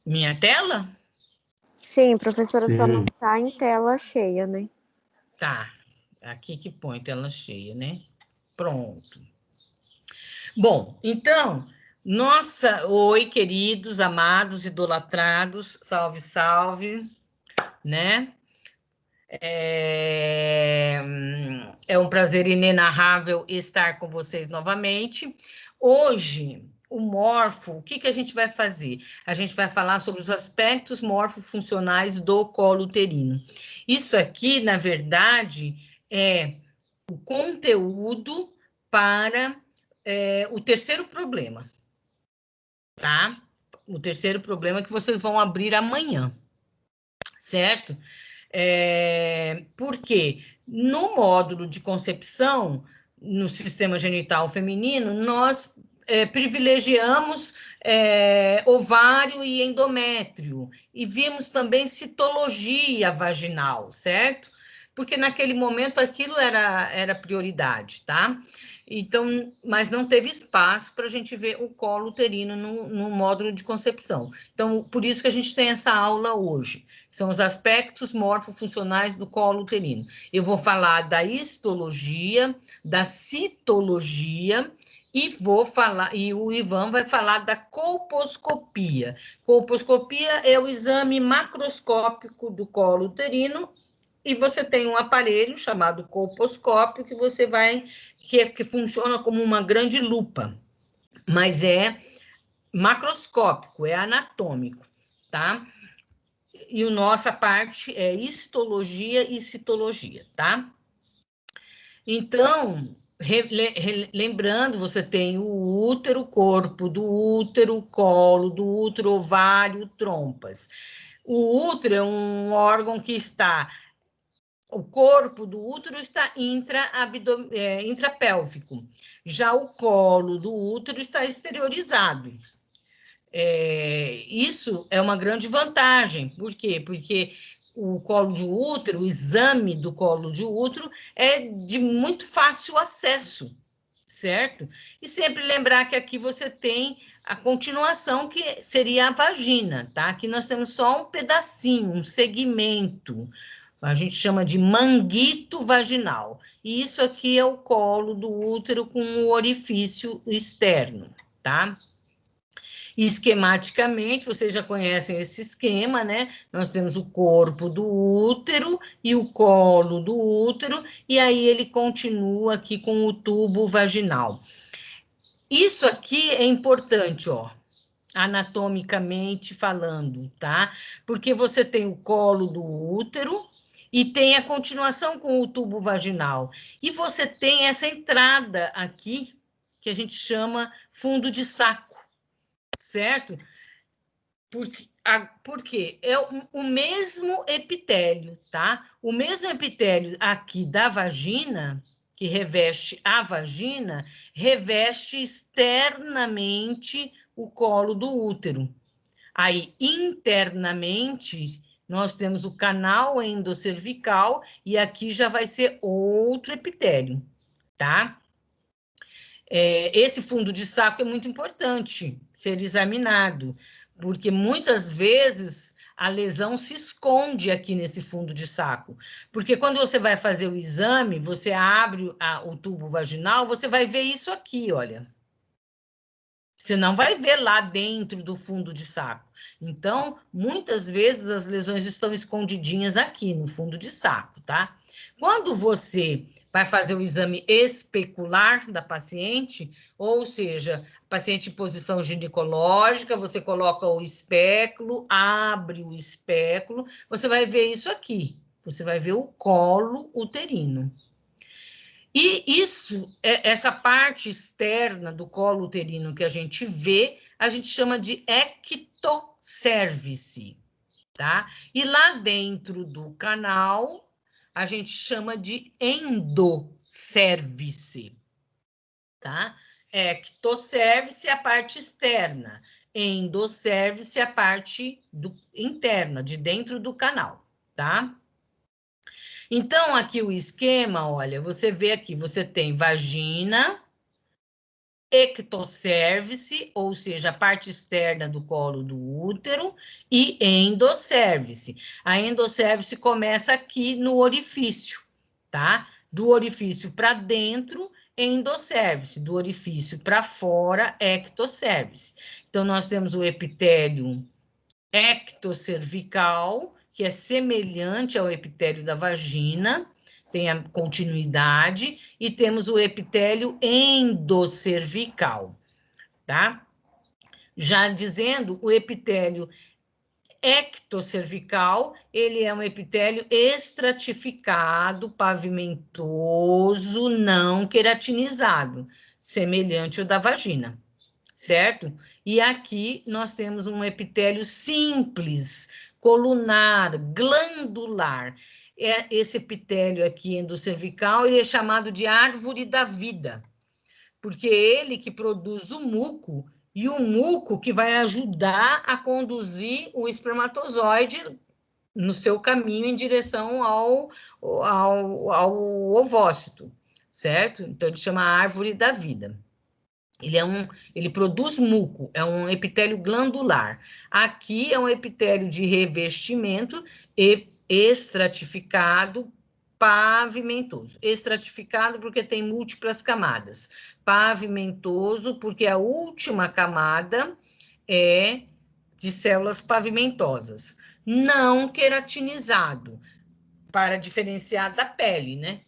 Minha tela? Sim, professora, só não Sim. tá em tela cheia, né? Tá. Aqui que põe tela cheia, né? Pronto. Bom, então, oi, queridos, amados, idolatrados, salve, salve, né? É um prazer inenarrável estar com vocês novamente. Hoje, o morfo, o que a gente vai fazer? A gente vai falar sobre os aspectos morfofuncionais do colo uterino. Isso aqui, na verdade, é o conteúdo para o terceiro problema, tá? O terceiro problema que vocês vão abrir amanhã, certo? Porque no módulo de concepção, no sistema genital feminino, nós privilegiamos ovário e endométrio, e vimos também citologia vaginal, certo? Porque naquele momento aquilo era prioridade, tá? Então, mas não teve espaço para a gente ver o colo uterino no módulo de concepção. Então, por isso que a gente tem essa aula hoje. São os aspectos morfofuncionais do colo uterino. Eu vou falar da histologia, da citologia, e o Ivan vai falar da colposcopia. Colposcopia é o exame macroscópico do colo uterino, e você tem um aparelho chamado colposcópio que funciona como uma grande lupa, mas é macroscópico, é anatômico, tá? E a nossa parte é histologia e citologia, tá? Então, lembrando, você tem o útero, corpo do útero, colo do útero, ovário, trompas. O útero é um órgão que está... O corpo do útero está intrapélvico. Já o colo do útero está exteriorizado. Isso é uma grande vantagem. Por quê? Porque o colo de útero, o exame do colo de útero é de muito fácil acesso, certo? E sempre lembrar que aqui você tem a continuação, que seria a vagina, tá? Aqui nós temos só um pedacinho, um segmento. A gente chama de manguito vaginal. E isso aqui é o colo do útero com o orifício externo, tá? Esquematicamente, vocês já conhecem esse esquema, né? Nós temos o corpo do útero e o colo do útero, e aí ele continua aqui com o tubo vaginal. Isso aqui é importante, ó, anatomicamente falando, tá? Porque você tem o colo do útero e tem a continuação com o tubo vaginal. E você tem essa entrada aqui, que a gente chama fundo de saco, certo? Porque é o mesmo epitélio, tá? O mesmo epitélio aqui da vagina, que reveste a vagina, reveste externamente o colo do útero. Aí, internamente, nós temos o canal endocervical, e aqui já vai ser outro epitélio, tá? Esse fundo de saco é muito importante ser examinado, porque muitas vezes a lesão se esconde aqui nesse fundo de saco. Porque quando você vai fazer o exame, você abre o tubo vaginal, você vai ver isso aqui, olha. Você não vai ver lá dentro do fundo de saco. Então, muitas vezes as lesões estão escondidinhas aqui no fundo de saco, tá? Quando você vai fazer o exame especular da paciente, ou seja, paciente em posição ginecológica, você coloca o espéculo, abre o espéculo, você vai ver isso aqui. Você vai ver o colo uterino. E essa parte externa do colo uterino que a gente vê, a gente chama de ectocervice, tá? E lá dentro do canal, a gente chama de endocervice, tá? Ectocervice é a parte externa, endocervice é a parte interna, de dentro do canal, tá? Então, aqui o esquema, olha, você vê aqui, você tem vagina, ectocervice, ou seja, a parte externa do colo do útero, e endocervice. A endocervice começa aqui no orifício, tá? Do orifício para dentro, endocervice. Do orifício para fora, ectocervice. Então, nós temos o epitélio ectocervical, que é semelhante ao epitélio da vagina, tem a continuidade, e temos o epitélio endocervical, tá? Já dizendo, o epitélio ectocervical, ele é um epitélio estratificado, pavimentoso, não queratinizado, semelhante ao da vagina, certo? E aqui nós temos um epitélio simples, colunar, glandular. Esse epitélio aqui endocervical, ele é chamado de árvore da vida, porque é ele que produz o muco, e o muco que vai ajudar a conduzir o espermatozoide no seu caminho em direção ao ovócito, certo? Então, ele chama árvore da vida. Ele produz muco, é um epitélio glandular. Aqui é um epitélio de revestimento estratificado, pavimentoso. Estratificado porque tem múltiplas camadas. Pavimentoso porque a última camada é de células pavimentosas. Não queratinizado, para diferenciar da pele, né?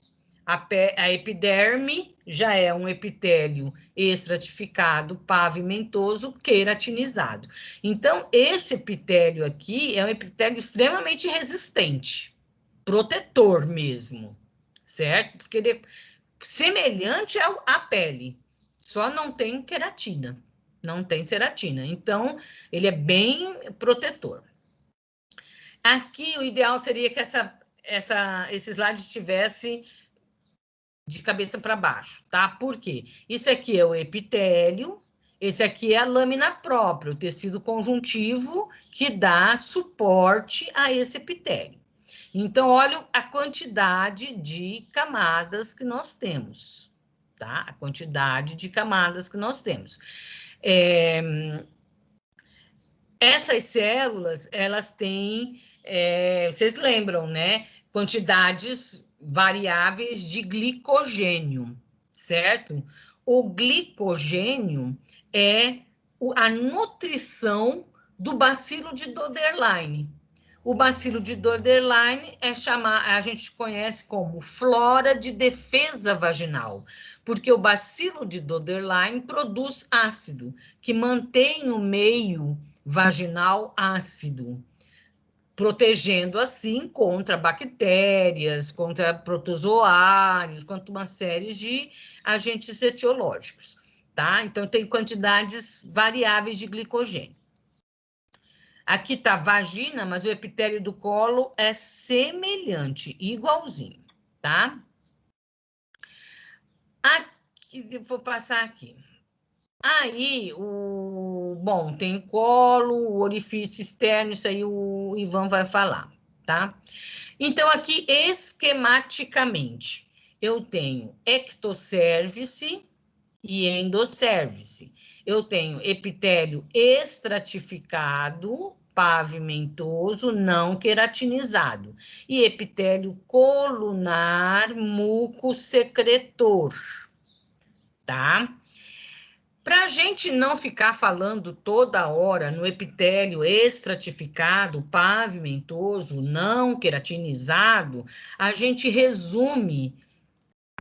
A epiderme já é um epitélio estratificado, pavimentoso, queratinizado. Então, esse epitélio aqui é um epitélio extremamente resistente, protetor mesmo, certo? Porque ele é semelhante à pele, só não tem queratina, não tem ceratina. Então, ele é bem protetor. Aqui, o ideal seria que esse slide tivesse de cabeça para baixo, tá? Por quê? Isso aqui é o epitélio, esse aqui é a lâmina própria, o tecido conjuntivo que dá suporte a esse epitélio. Então, olha a quantidade de camadas que nós temos, tá? A quantidade de camadas que nós temos. Essas células, elas têm, vocês lembram, né? Quantidades variáveis de glicogênio, certo? O glicogênio é a nutrição do bacilo de Dodderline. O bacilo de Dodderline a gente conhece como flora de defesa vaginal, porque o bacilo de Dodderline produz ácido, que mantém o meio vaginal ácido, protegendo assim contra bactérias, contra protozoários, contra uma série de agentes etiológicos, tá? Então, tem quantidades variáveis de glicogênio. Aqui está a vagina, mas o epitélio do colo é semelhante, igualzinho, tá? Aqui, vou passar aqui. Aí, bom, tem o colo, o orifício externo, isso aí o Ivan vai falar, tá? Então, aqui, esquematicamente, eu tenho ectocervice e endocervice. Eu tenho epitélio estratificado, pavimentoso, não queratinizado, e epitélio colunar, mucosecretor, tá? Para a gente não ficar falando toda hora no epitélio estratificado, pavimentoso, não queratinizado, a gente resume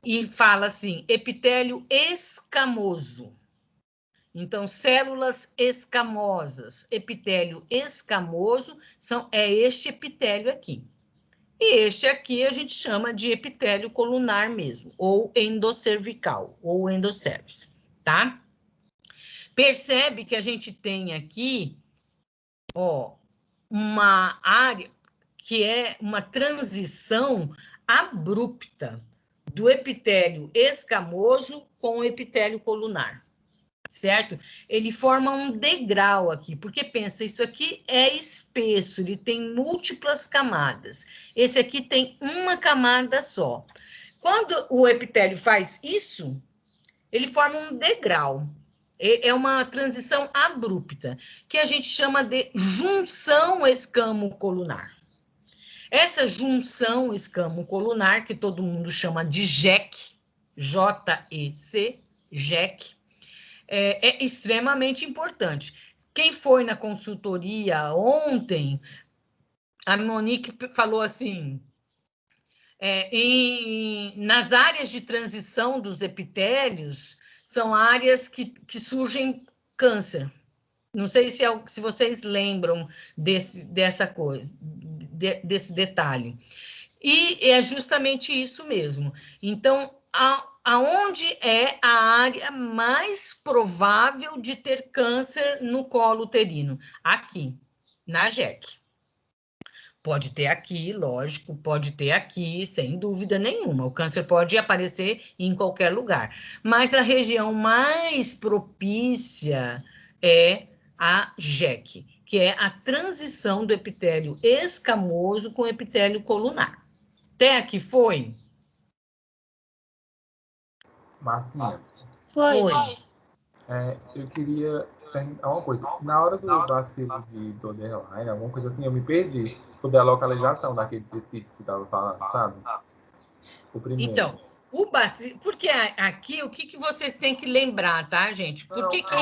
e fala assim, epitélio escamoso. Então, células escamosas, epitélio escamoso, é este epitélio aqui. E este aqui a gente chama de epitélio colunar mesmo, ou endocervical, ou endocervice, tá? Percebe que a gente tem aqui, ó, uma área que é uma transição abrupta do epitélio escamoso com o epitélio colunar, certo? Ele forma um degrau aqui, porque pensa, isso aqui é espesso, ele tem múltiplas camadas. Esse aqui tem uma camada só. Quando o epitélio faz isso, Ele forma um degrau. É uma transição abrupta, que a gente chama de junção escamo-colunar. Essa junção escamo-colunar, que todo mundo chama de JEC, J-E-C, JEC, é extremamente importante. Quem foi na consultoria ontem, a Monique falou assim, nas áreas de transição dos epitélios, são áreas que surgem câncer. Não sei se vocês lembram dessa coisa, desse detalhe. E é justamente isso mesmo. Então, aonde é a área mais provável de ter câncer no colo uterino? Aqui, na JEC. Pode ter aqui, lógico, pode ter aqui, sem dúvida nenhuma. O câncer pode aparecer em qualquer lugar. Mas a região mais propícia é a JEC, que é a transição do epitélio escamoso com o epitélio colunar. Até aqui foi? Marcinha, Foi. eu queria perguntar uma coisa. Na hora do bacilo de Doderline, alguma coisa assim, eu me perdi sobre a localização daquele tecido que você estava falando, sabe? O primeiro. Então, o bacilo... Porque aqui, o que vocês têm que lembrar, tá, gente? Por que que...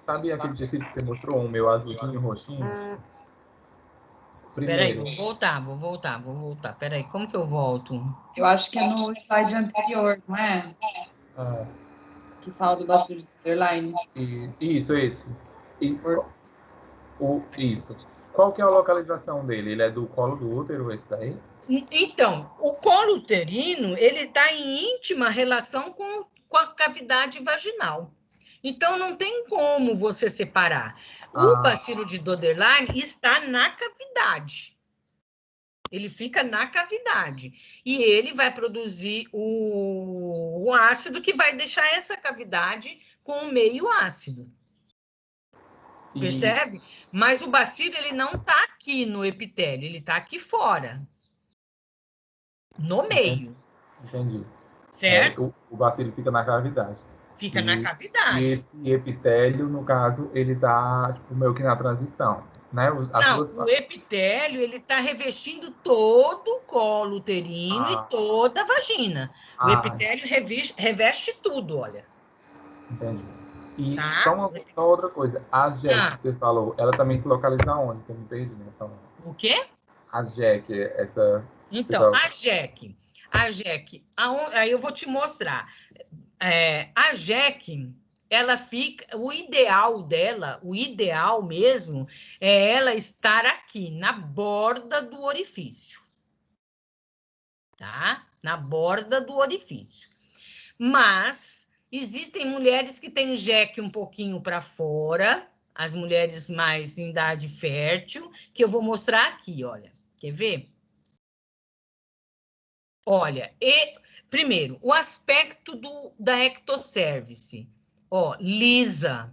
Sabe aquele tecido que você mostrou, o meu azulzinho, roxinho? Peraí, Primeiro. vou voltar. Peraí, como que eu volto? Eu acho que é no slide anterior, não é? Que fala do bacilo de Doderline. Isso, esse. Isso. Qual que é a localização dele? Ele é do colo do útero, esse daí? Então, o colo uterino, ele está em íntima relação com a cavidade vaginal. Então, não tem como você separar. O bacilo de Doderline está na cavidade. Ele fica na cavidade. E ele vai produzir o ácido que vai deixar essa cavidade com o meio ácido. Percebe? Mas o bacilo, ele não está aqui no epitélio, ele está aqui fora. No meio. Entendi. Certo? O bacilo fica na cavidade. Fica na cavidade. E esse epitélio, no caso, ele está tipo, meio que na transição, né? O epitélio, ele está revestindo todo o colo uterino e toda a vagina. O epitélio reveste tudo, olha. Entendi. E só outra coisa, a JEC que você falou, ela também se localiza onde? Que eu me perdi nessa hora. O quê? A JEC, essa... Então, a JEC, aí eu vou te mostrar. A JEC, ela fica, o ideal dela, o ideal mesmo, é ela estar aqui, na borda do orifício. Tá? Na borda do orifício. Mas existem mulheres que têm JEC um pouquinho para fora, as mulheres mais em idade fértil, que eu vou mostrar aqui, olha. Quer ver? Olha, primeiro, o aspecto da ectocervice. Ó, lisa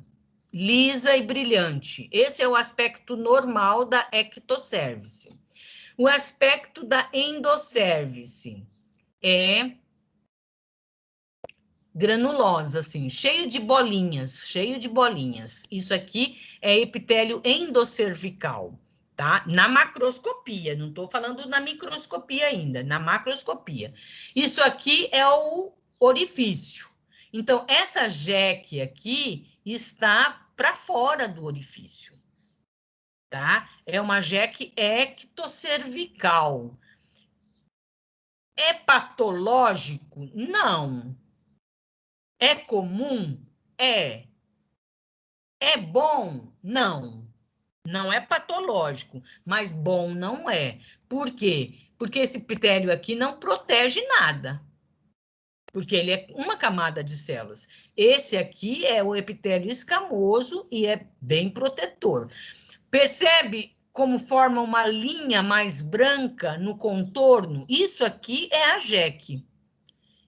e brilhante. Esse é o aspecto normal da ectocervice. O aspecto da endocervice é granulosa, assim, cheio de bolinhas. Isso aqui é epitélio endocervical, tá? Na macroscopia, não estou falando na microscopia ainda, na macroscopia. Isso aqui é o orifício. Então, essa JEC aqui está para fora do orifício, tá? É uma JEC ectocervical. É patológico? Não. É comum? É. É bom? Não. Não é patológico, mas bom não é. Por quê? Porque esse epitélio aqui não protege nada. Porque ele é uma camada de células. Esse aqui é o epitélio escamoso e é bem protetor. Percebe como forma uma linha mais branca no contorno? Isso aqui é a JEC.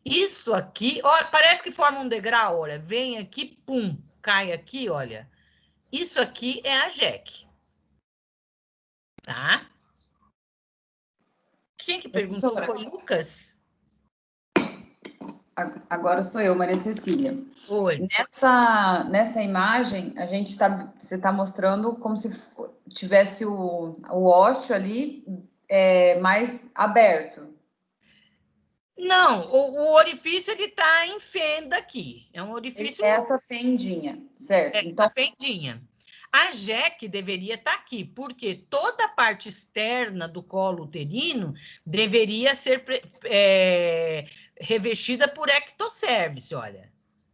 Isso aqui, ó, parece que forma um degrau, olha, vem aqui, pum, cai aqui, olha. Isso aqui é a JEC. Tá? Quem que perguntou? Foi Lucas? Agora sou eu, Maria Cecília. Oi. Nessa imagem, você está mostrando como se tivesse o ósseo ali mais aberto. Não, o orifício ele está em fenda aqui. É um orifício. Essa fendinha, certo? Essa fendinha. A jeque deveria estar aqui, porque toda a parte externa do colo uterino deveria ser revestida por ectocervice, olha.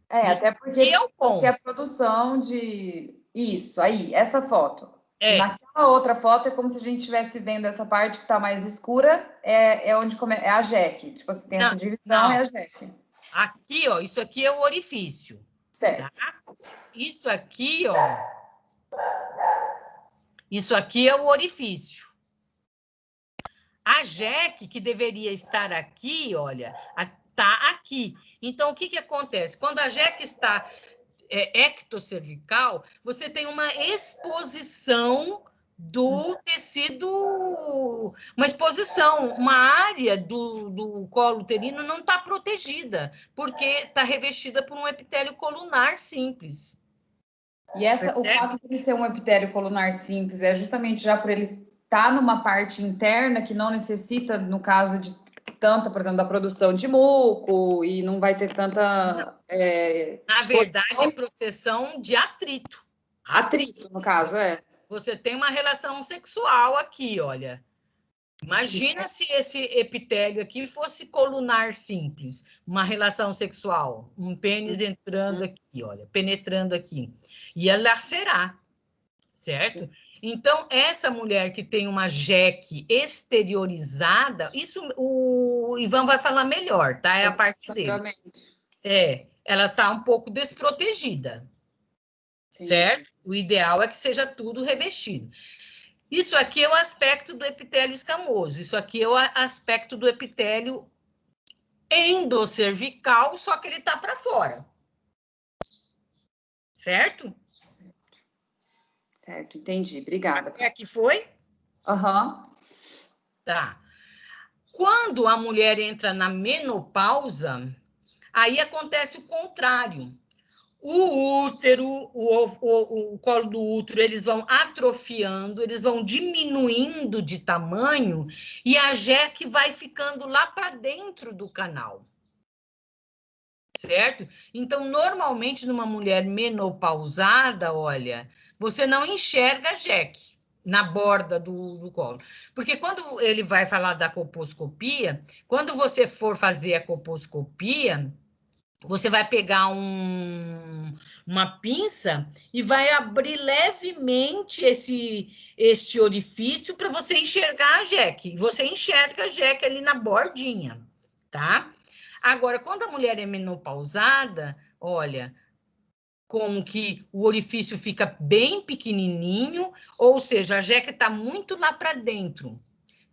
Até porque a produção de... Isso, aí, essa foto. Naquela outra foto é como se a gente estivesse vendo essa parte que está mais escura, onde é a jeque. Tipo, você tem essa divisão, é a jeque. Aqui, ó, isso aqui é o orifício. Certo. Tá? Isso aqui, ó. Isso aqui é o orifício. A jeque, que deveria estar aqui, olha, está aqui. Então, o que acontece? Quando a jeque está ectocervical, você tem uma exposição do tecido, uma exposição, uma área do colo uterino não está protegida, porque está revestida por um epitélio colunar simples. E o fato de ele ser um epitélio colunar simples é justamente já por ele estar numa parte interna que não necessita, no caso de tanta, por exemplo, da produção de muco e não vai ter tanta... Na verdade, é proteção de atrito. Atrito, no caso, Você tem uma relação sexual aqui, olha. Imagina se esse epitélio aqui fosse colunar simples, uma relação sexual, um pênis entrando aqui, olha, penetrando aqui. Ia lacerar, certo? Então, essa mulher que tem uma jeque exteriorizada, isso o Ivan vai falar melhor, tá? É a parte dele. Ela está um pouco desprotegida, certo? O ideal é que seja tudo revestido. Isso aqui é o aspecto do epitélio escamoso, isso aqui é o aspecto do epitélio endocervical, só que ele está para fora. Certo? Certo, entendi. Obrigada. Até aqui foi? Tá. Quando a mulher entra na menopausa, aí acontece o contrário. O útero, o colo do útero, eles vão atrofiando, eles vão diminuindo de tamanho e a jeque vai ficando lá para dentro do canal. Certo? Então, normalmente, numa mulher menopausada, olha, você não enxerga a jeque na borda do colo. Porque quando ele vai falar da colposcopia, quando você for fazer a colposcopia, você vai pegar uma pinça e vai abrir levemente este orifício para você enxergar a jeque. Você enxerga a jeque ali na bordinha, tá? Agora, quando a mulher é menopausada, olha, como que o orifício fica bem pequenininho, ou seja, a jeque está muito lá para dentro.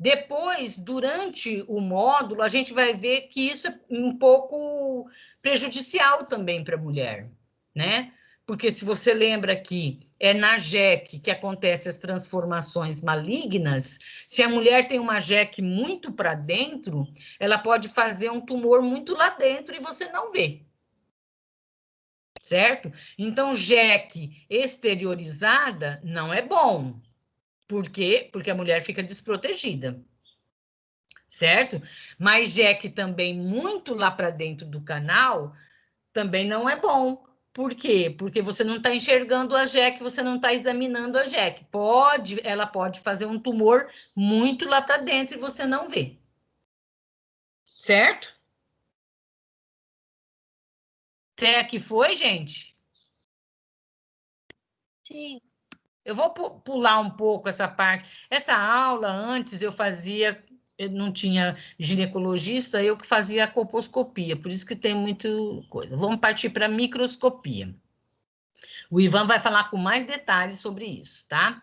Depois, durante o módulo, a gente vai ver que isso é um pouco prejudicial também para a mulher, né? Porque se você lembra que é na jeque que acontecem as transformações malignas, se a mulher tem uma jeque muito para dentro, ela pode fazer um tumor muito lá dentro e você não vê. Certo? Então, jeque exteriorizada não é bom. Por quê? Porque a mulher fica desprotegida. Certo? Mas jeque também muito lá para dentro do canal também não é bom. Por quê? Porque você não está enxergando a jeque, você não está examinando a jeque. Ela pode fazer um tumor muito lá para dentro e você não vê. Certo? Até aqui foi, gente? Sim. Eu vou pular um pouco essa parte. Essa aula, antes, eu não tinha ginecologista, eu que fazia a colposcopia, por isso que tem muita coisa. Vamos partir para a microscopia. O Ivan vai falar com mais detalhes sobre isso, tá?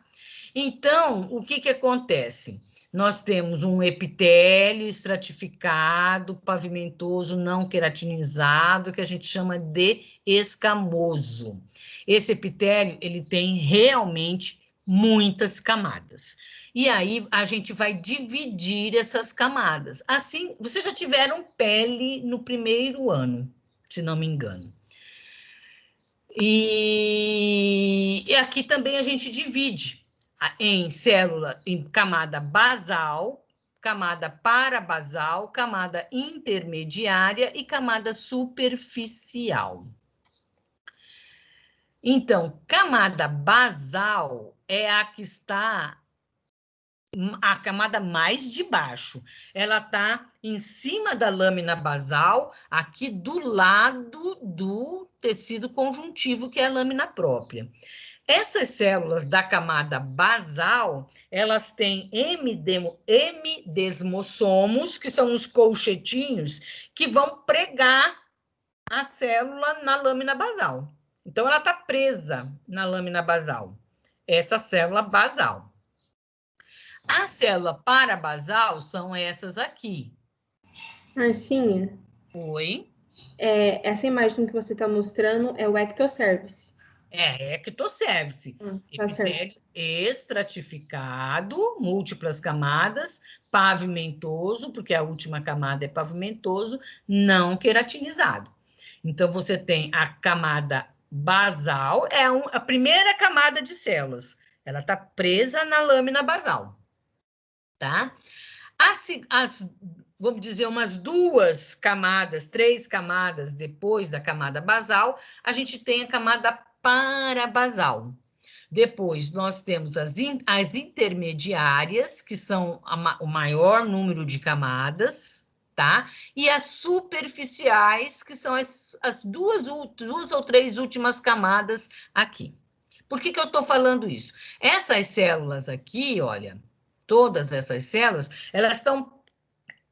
Então, o que acontece? Nós temos um epitélio estratificado, pavimentoso, não queratinizado, que a gente chama de escamoso. Esse epitélio, ele tem realmente muitas camadas. E aí a gente vai dividir essas camadas. Assim, vocês já tiveram pele no primeiro ano, se não me engano. E aqui também a gente divide em célula, em camada basal, camada parabasal, camada intermediária e camada superficial. Então, camada basal é a que está a camada mais de baixo. Ela está em cima da lâmina basal, aqui do lado do tecido conjuntivo, que é a lâmina própria. Essas células da camada basal, elas têm hemidesmossomos, que são os colchetinhos que vão pregar a célula na lâmina basal. Então, ela está presa na lâmina basal, essa célula basal. A célula parabasal são essas aqui. Marcinha? Oi? Essa imagem que você está mostrando é o ectocervice. Ectocervice. Tá certo. Epitélio estratificado, múltiplas camadas, pavimentoso, porque a última camada é pavimentoso, não queratinizado. Então, você tem a camada basal, a primeira camada de células. Ela está presa na lâmina basal, tá? Vamos dizer, umas 2 camadas, 3 camadas depois da camada basal, a gente tem a camada parabasal. Depois, nós temos as intermediárias, que são o maior número de camadas, tá? E as superficiais, que são as duas ou 3 últimas camadas aqui. Por que eu estou falando isso? Essas células aqui, olha, todas essas células, elas estão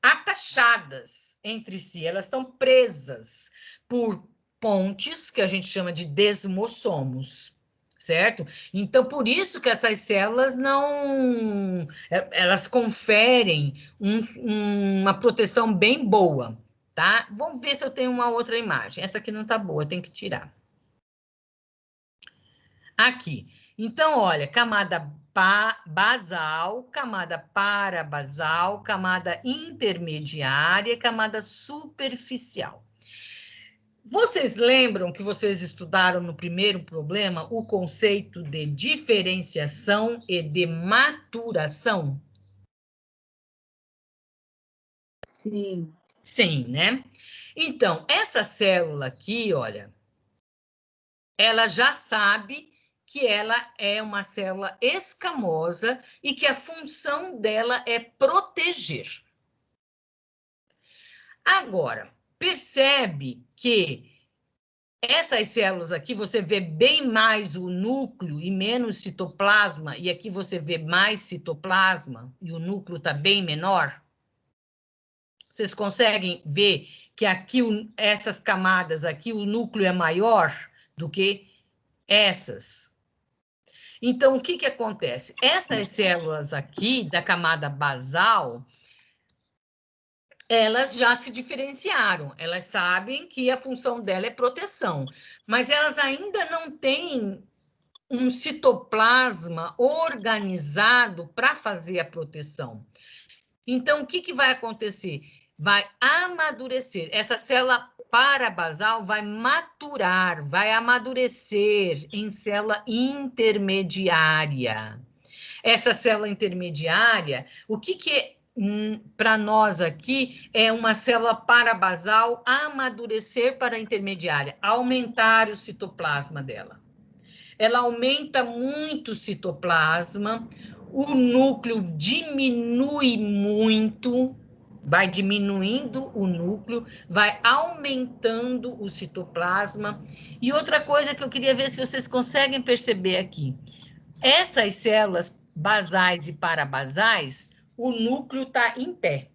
atachadas entre si, elas estão presas por pontes, que a gente chama de desmossomos, certo? Então, por isso que essas células elas conferem uma proteção bem boa, tá? Vamos ver se eu tenho uma outra imagem. Essa aqui não tá boa, tem que tirar. Aqui. Então, olha, camada basal, camada parabasal, camada intermediária, camada superficial. Vocês lembram que vocês estudaram no primeiro problema o conceito de diferenciação e de maturação? Sim. Sim, né? Então, essa célula aqui, olha, ela já sabe que ela é uma célula escamosa e que a função dela é proteger. Agora, percebe que essas células aqui, você vê bem mais o núcleo e menos citoplasma, e aqui você vê mais citoplasma e o núcleo está bem menor? Vocês conseguem ver que aqui, essas camadas aqui, o núcleo é maior do que essas? Então, o que acontece? Essas células aqui, da camada basal, elas já se diferenciaram, elas sabem que a função dela é proteção, mas elas ainda não têm um citoplasma organizado para fazer a proteção. Então, o que vai acontecer? Vai amadurecer. Essa célula parabasal vai maturar, vai amadurecer em célula intermediária. Essa célula intermediária, o que para nós aqui é uma célula parabasal amadurecer para a intermediária, aumentar o citoplasma dela. Ela aumenta muito o citoplasma, o núcleo diminui muito, vai diminuindo o núcleo, vai aumentando o citoplasma. E outra coisa que eu queria ver se vocês conseguem perceber aqui, essas células basais e parabasais, o núcleo está em pé.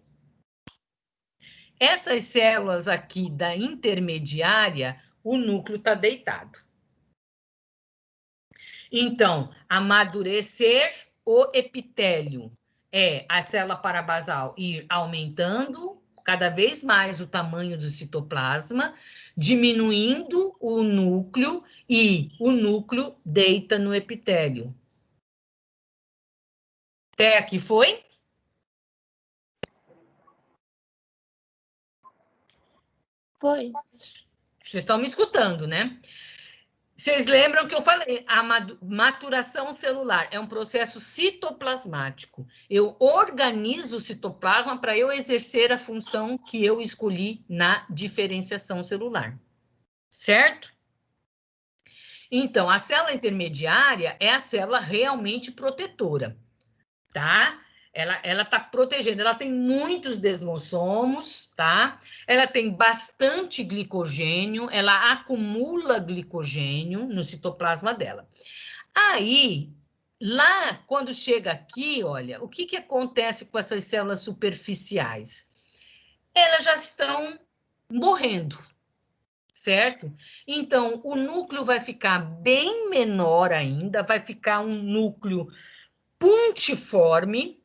Essas células aqui da intermediária, o núcleo está deitado. Então, amadurecer o epitélio é a célula parabasal ir aumentando cada vez mais o tamanho do citoplasma, diminuindo o núcleo, e o núcleo deita no epitélio. Até aqui foi? Foi. Vocês estão me escutando, né? Vocês lembram que eu falei, a maturação celular é um processo citoplasmático. Eu organizo o citoplasma para eu exercer a função que eu escolhi na diferenciação celular. Certo? Então, a célula intermediária é a célula realmente protetora, tá? Ela está protegendo, ela tem muitos desmossomos, tá? Ela tem bastante glicogênio, ela acumula glicogênio no citoplasma dela. Aí, lá, quando chega aqui, olha, o que acontece com essas células superficiais? Elas já estão morrendo, certo? Então, o núcleo vai ficar bem menor ainda, vai ficar um núcleo puntiforme,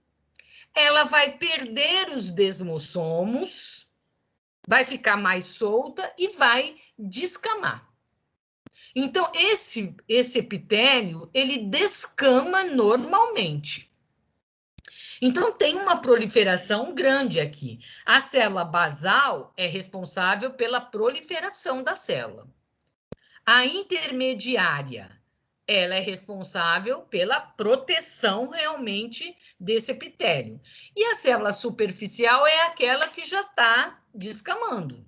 ela vai perder os desmossomos, vai ficar mais solta e vai descamar. Então, esse epitélio, ele descama normalmente. Então, tem uma proliferação grande aqui. A célula basal é responsável pela proliferação da célula. A intermediária, ela é responsável pela proteção realmente desse epitélio. E a célula superficial é aquela que já está descamando.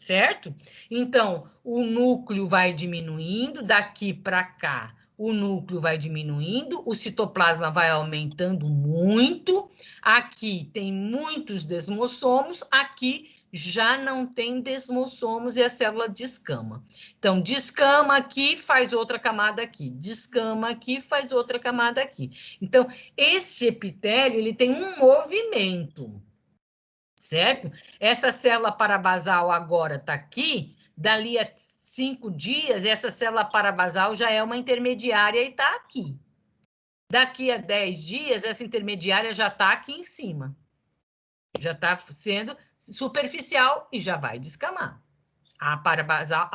Certo? Então, o núcleo vai diminuindo, daqui para cá, o núcleo vai diminuindo, o citoplasma vai aumentando muito, aqui tem muitos desmossomos, aqui já não tem desmossomos e a célula descama. Então, descama aqui, faz outra camada aqui, descama aqui, faz outra camada aqui. Então, esse epitélio, ele tem um movimento, certo? Essa célula parabasal agora está aqui, dali a 5 dias, essa célula parabasal já é uma intermediária e está aqui. Daqui a 10 dias, essa intermediária já está aqui em cima. Já está sendo superficial e já vai descamar. A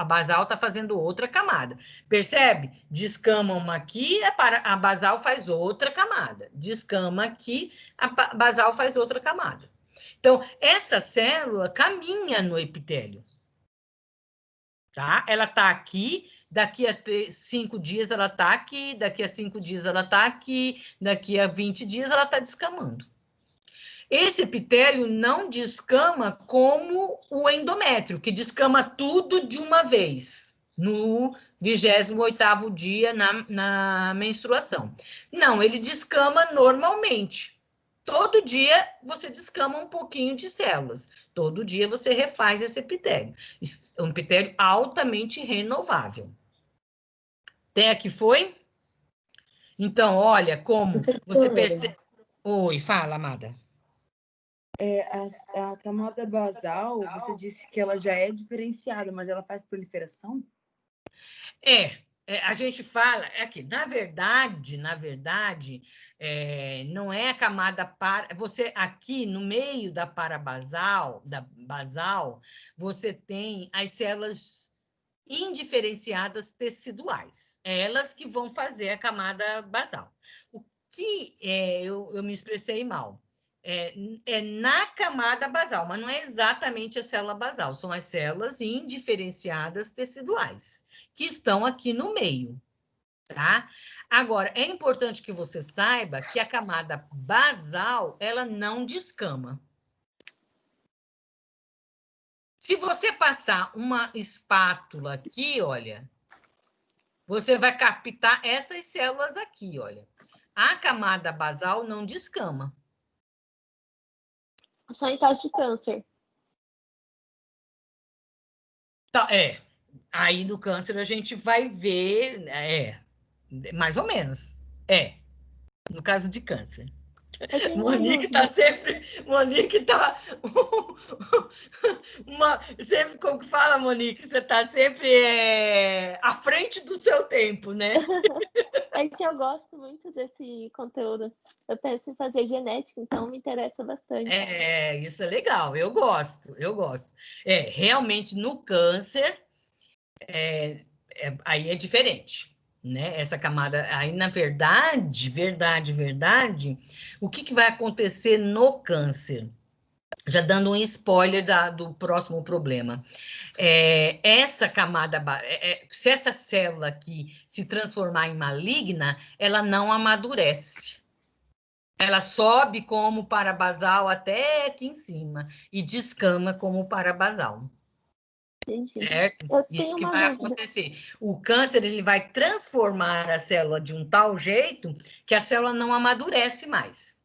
basal está fazendo outra camada. Percebe? Descama uma aqui, a basal faz outra camada. Descama aqui, a basal faz outra camada. Então, essa célula caminha no epitélio. Tá? Ela está aqui, daqui a 5 dias ela está aqui, daqui a 5 dias ela está aqui, daqui a 20 dias ela está descamando. Esse epitélio não descama como o endométrio, que descama tudo de uma vez, no 28º dia na menstruação. Não, ele descama normalmente. Todo dia você descama um pouquinho de células. Todo dia você refaz esse epitélio. É um epitélio altamente renovável. Até aqui foi? Então, olha como você percebe... Oi, fala, amada. A camada basal, você disse que ela já é diferenciada, mas ela faz proliferação? A gente fala, aqui, na verdade, não é a camada para... Você, aqui, no meio da parabasal, da basal, você tem as células indiferenciadas teciduais. Elas que vão fazer a camada basal. O que eu me expressei mal. É na camada basal, mas não é exatamente a célula basal, são as células indiferenciadas teciduais, que estão aqui no meio, tá? Agora, é importante que você saiba que a camada basal, ela não descama. Se você passar uma espátula aqui, olha, você vai captar essas células aqui, olha. A camada basal não descama. Só em caso de câncer. Tá, aí no câncer a gente vai ver, mais ou menos, no caso de câncer. Monique tá sempre, sempre, como que fala, Monique, você tá sempre à frente do seu tempo, né? É que eu gosto muito desse conteúdo. Eu penso em fazer genética, então me interessa bastante. Isso é legal, eu gosto. Realmente no câncer, aí é diferente. né? Essa camada, aí na verdade, o que vai acontecer no câncer? Já dando um spoiler do próximo problema. Essa camada, se essa célula aqui se transformar em maligna, ela não amadurece. Ela sobe como parabasal até aqui em cima e descama como parabasal. Entendi. Certo? Isso que vai acontecer. O câncer, ele vai transformar a célula de um tal jeito que a célula não amadurece mais.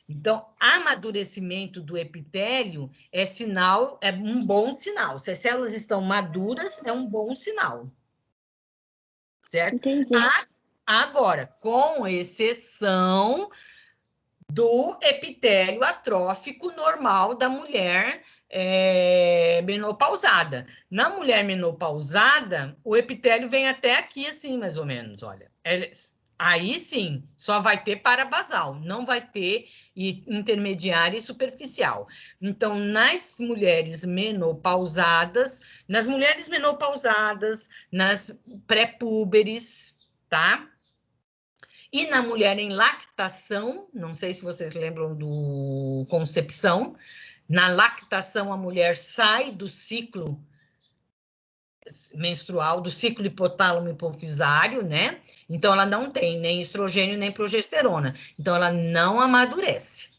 Então, amadurecimento do epitélio é um bom sinal. Se as células estão maduras, é um bom sinal. Certo? Entendi. Agora, com exceção do epitélio atrófico normal da mulher menopausada. Na mulher menopausada, o epitélio vem até aqui, assim, mais ou menos, olha. Aí sim, só vai ter parabasal, não vai ter intermediária e superficial. Então, nas mulheres menopausadas, nas pré-púberes, tá? E na mulher em lactação, não sei se vocês lembram do concepção, na lactação a mulher sai do ciclo menstrual, do ciclo hipotálamo hipofisário, né? Então ela não tem nem estrogênio nem progesterona, então ela não amadurece.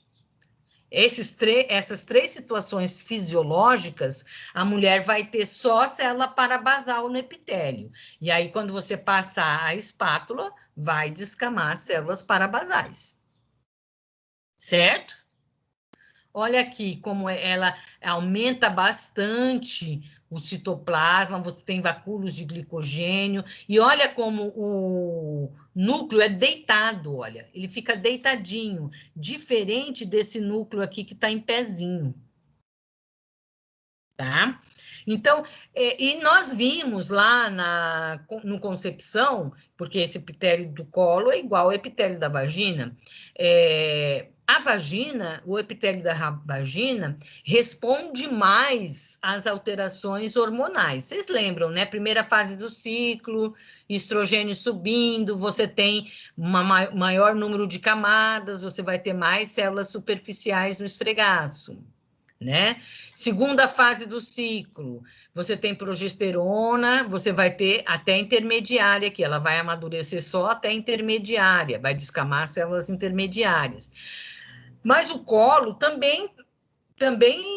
Essas três situações fisiológicas, a mulher vai ter só célula parabasal no epitélio. E aí, quando você passar a espátula, vai descamar células parabasais. Certo? Olha aqui como ela aumenta bastante o citoplasma, você tem vacúolos de glicogênio, e olha como o núcleo é deitado, olha, ele fica deitadinho, diferente desse núcleo aqui que está em pezinho. Tá? Então, e nós vimos lá no Concepção, porque esse epitélio do colo é igual ao epitélio da vagina, a vagina, o epitélio da vagina, responde mais às alterações hormonais. Vocês lembram, né? Primeira fase do ciclo, estrogênio subindo, você tem maior número de camadas, você vai ter mais células superficiais no esfregaço. Né? Segunda fase do ciclo, você tem progesterona, você vai ter até intermediária, que ela vai amadurecer só até intermediária, vai descamar células intermediárias. Mas o colo também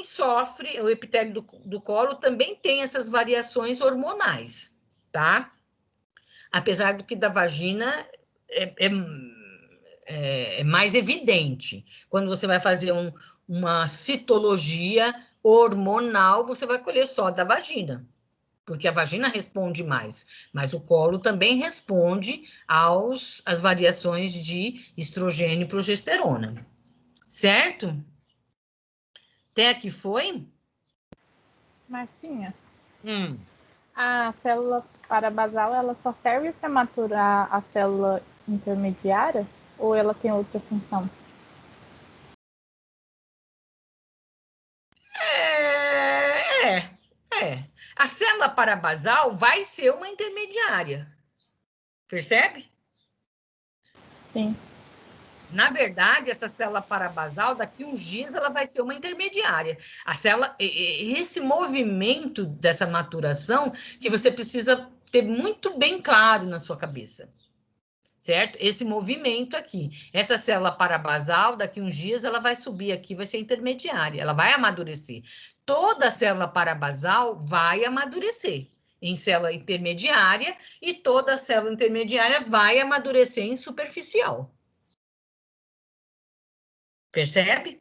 sofre, o epitélio do colo também tem essas variações hormonais, tá? Apesar do que da vagina é mais evidente. Quando você vai fazer uma citologia hormonal, você vai colher só da vagina, porque a vagina responde mais, mas o colo também responde às variações de estrogênio e progesterona. Certo? Até aqui foi? Marcinha, a célula parabasal, ela só serve para maturar a célula intermediária ou ela tem outra função? A célula parabasal vai ser uma intermediária. Percebe? Sim. Na verdade, essa célula parabasal, daqui a uns dias, ela vai ser uma intermediária. A célula, esse movimento dessa maturação, que você precisa ter muito bem claro na sua cabeça. Certo? Esse movimento aqui. Essa célula parabasal, daqui a uns dias, ela vai subir aqui, vai ser intermediária, ela vai amadurecer. Toda célula parabasal vai amadurecer em célula intermediária e toda célula intermediária vai amadurecer em superficial. Percebe?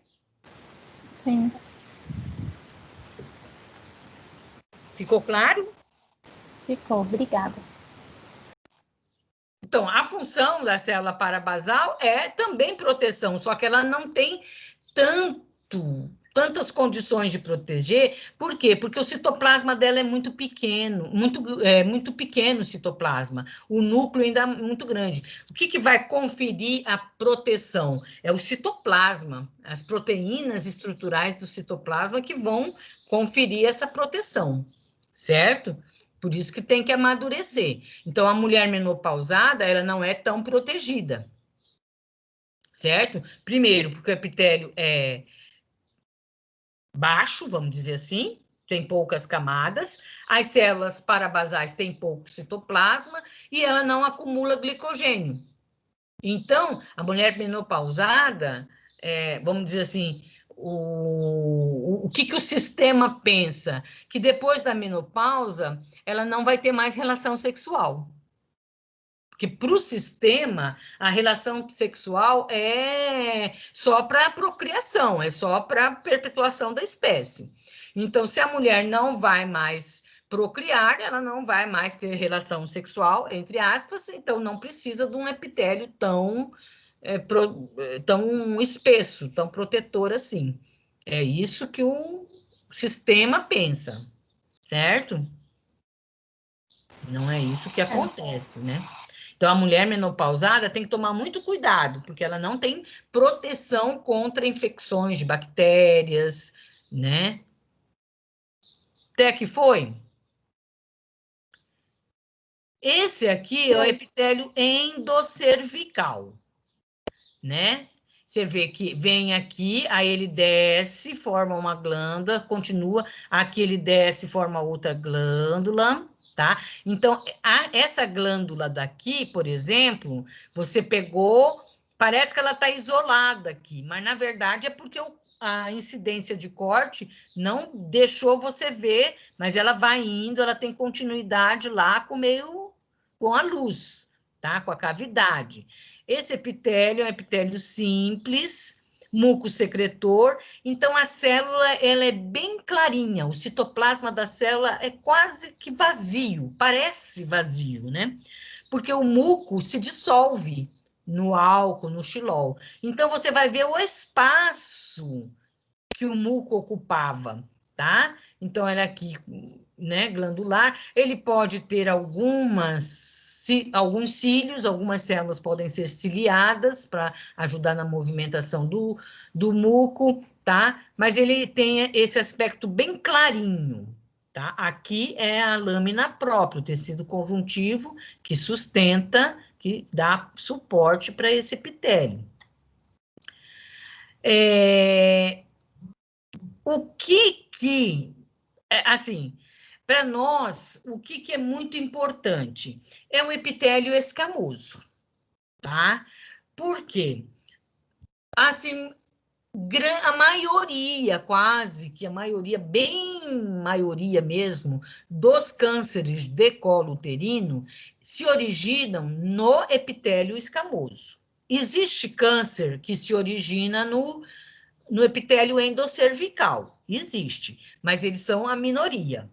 Sim. Ficou claro? Ficou, obrigada. Então, a função da célula parabasal é também proteção, só que ela não tem tantas condições de proteger. Por quê? Porque o citoplasma dela é muito pequeno, muito pequeno o citoplasma, o núcleo ainda é muito grande. O que vai conferir a proteção? É o citoplasma, as proteínas estruturais do citoplasma que vão conferir essa proteção, certo? Por isso que tem que amadurecer. Então, a mulher menopausada, ela não é tão protegida. Certo? Primeiro, porque o epitélio é baixo, vamos dizer assim, tem poucas camadas, as células parabasais têm pouco citoplasma e ela não acumula glicogênio. Então, a mulher menopausada, vamos dizer assim, o que o sistema pensa? Que depois da menopausa, ela não vai ter mais relação sexual. Porque para o sistema, a relação sexual é só para procriação, é só para perpetuação da espécie. Então, se a mulher não vai mais procriar, ela não vai mais ter relação sexual, entre aspas, então não precisa de um epitélio tão espesso, tão protetor assim. É isso que o sistema pensa, certo? Não é isso que acontece, né? Então, a mulher menopausada tem que tomar muito cuidado, porque ela não tem proteção contra infecções de bactérias, né? Até aqui foi? Esse aqui é o epitélio endocervical, né? Você vê que vem aqui, aí ele desce, forma uma glândula, continua, aqui ele desce, forma outra glândula, tá? Então, essa glândula daqui, por exemplo, você pegou, parece que ela está isolada aqui, mas na verdade é porque a incidência de corte não deixou você ver, mas ela vai indo, ela tem continuidade lá com a luz, tá? Com a cavidade. Esse epitélio é um epitélio simples, mucosecretor, então a célula ela é bem clarinha, o citoplasma da célula é quase que vazio, parece vazio, né? Porque o muco se dissolve no álcool, no xilol. Então, você vai ver o espaço que o muco ocupava, tá? Então, ela aqui, né, glandular, ele pode ter alguns cílios, algumas células podem ser ciliadas para ajudar na movimentação do muco, tá? Mas ele tem esse aspecto bem clarinho, tá? Aqui é a lâmina própria, o tecido conjuntivo que sustenta, que dá suporte para esse epitélio. O que assim, para nós, o que é muito importante? É o epitélio escamoso, tá? Por quê? Assim, a maioria, quase que a maioria, bem maioria mesmo, dos cânceres de colo uterino se originam no epitélio escamoso. Existe câncer que se origina no epitélio endocervical, existe, mas eles são a minoria,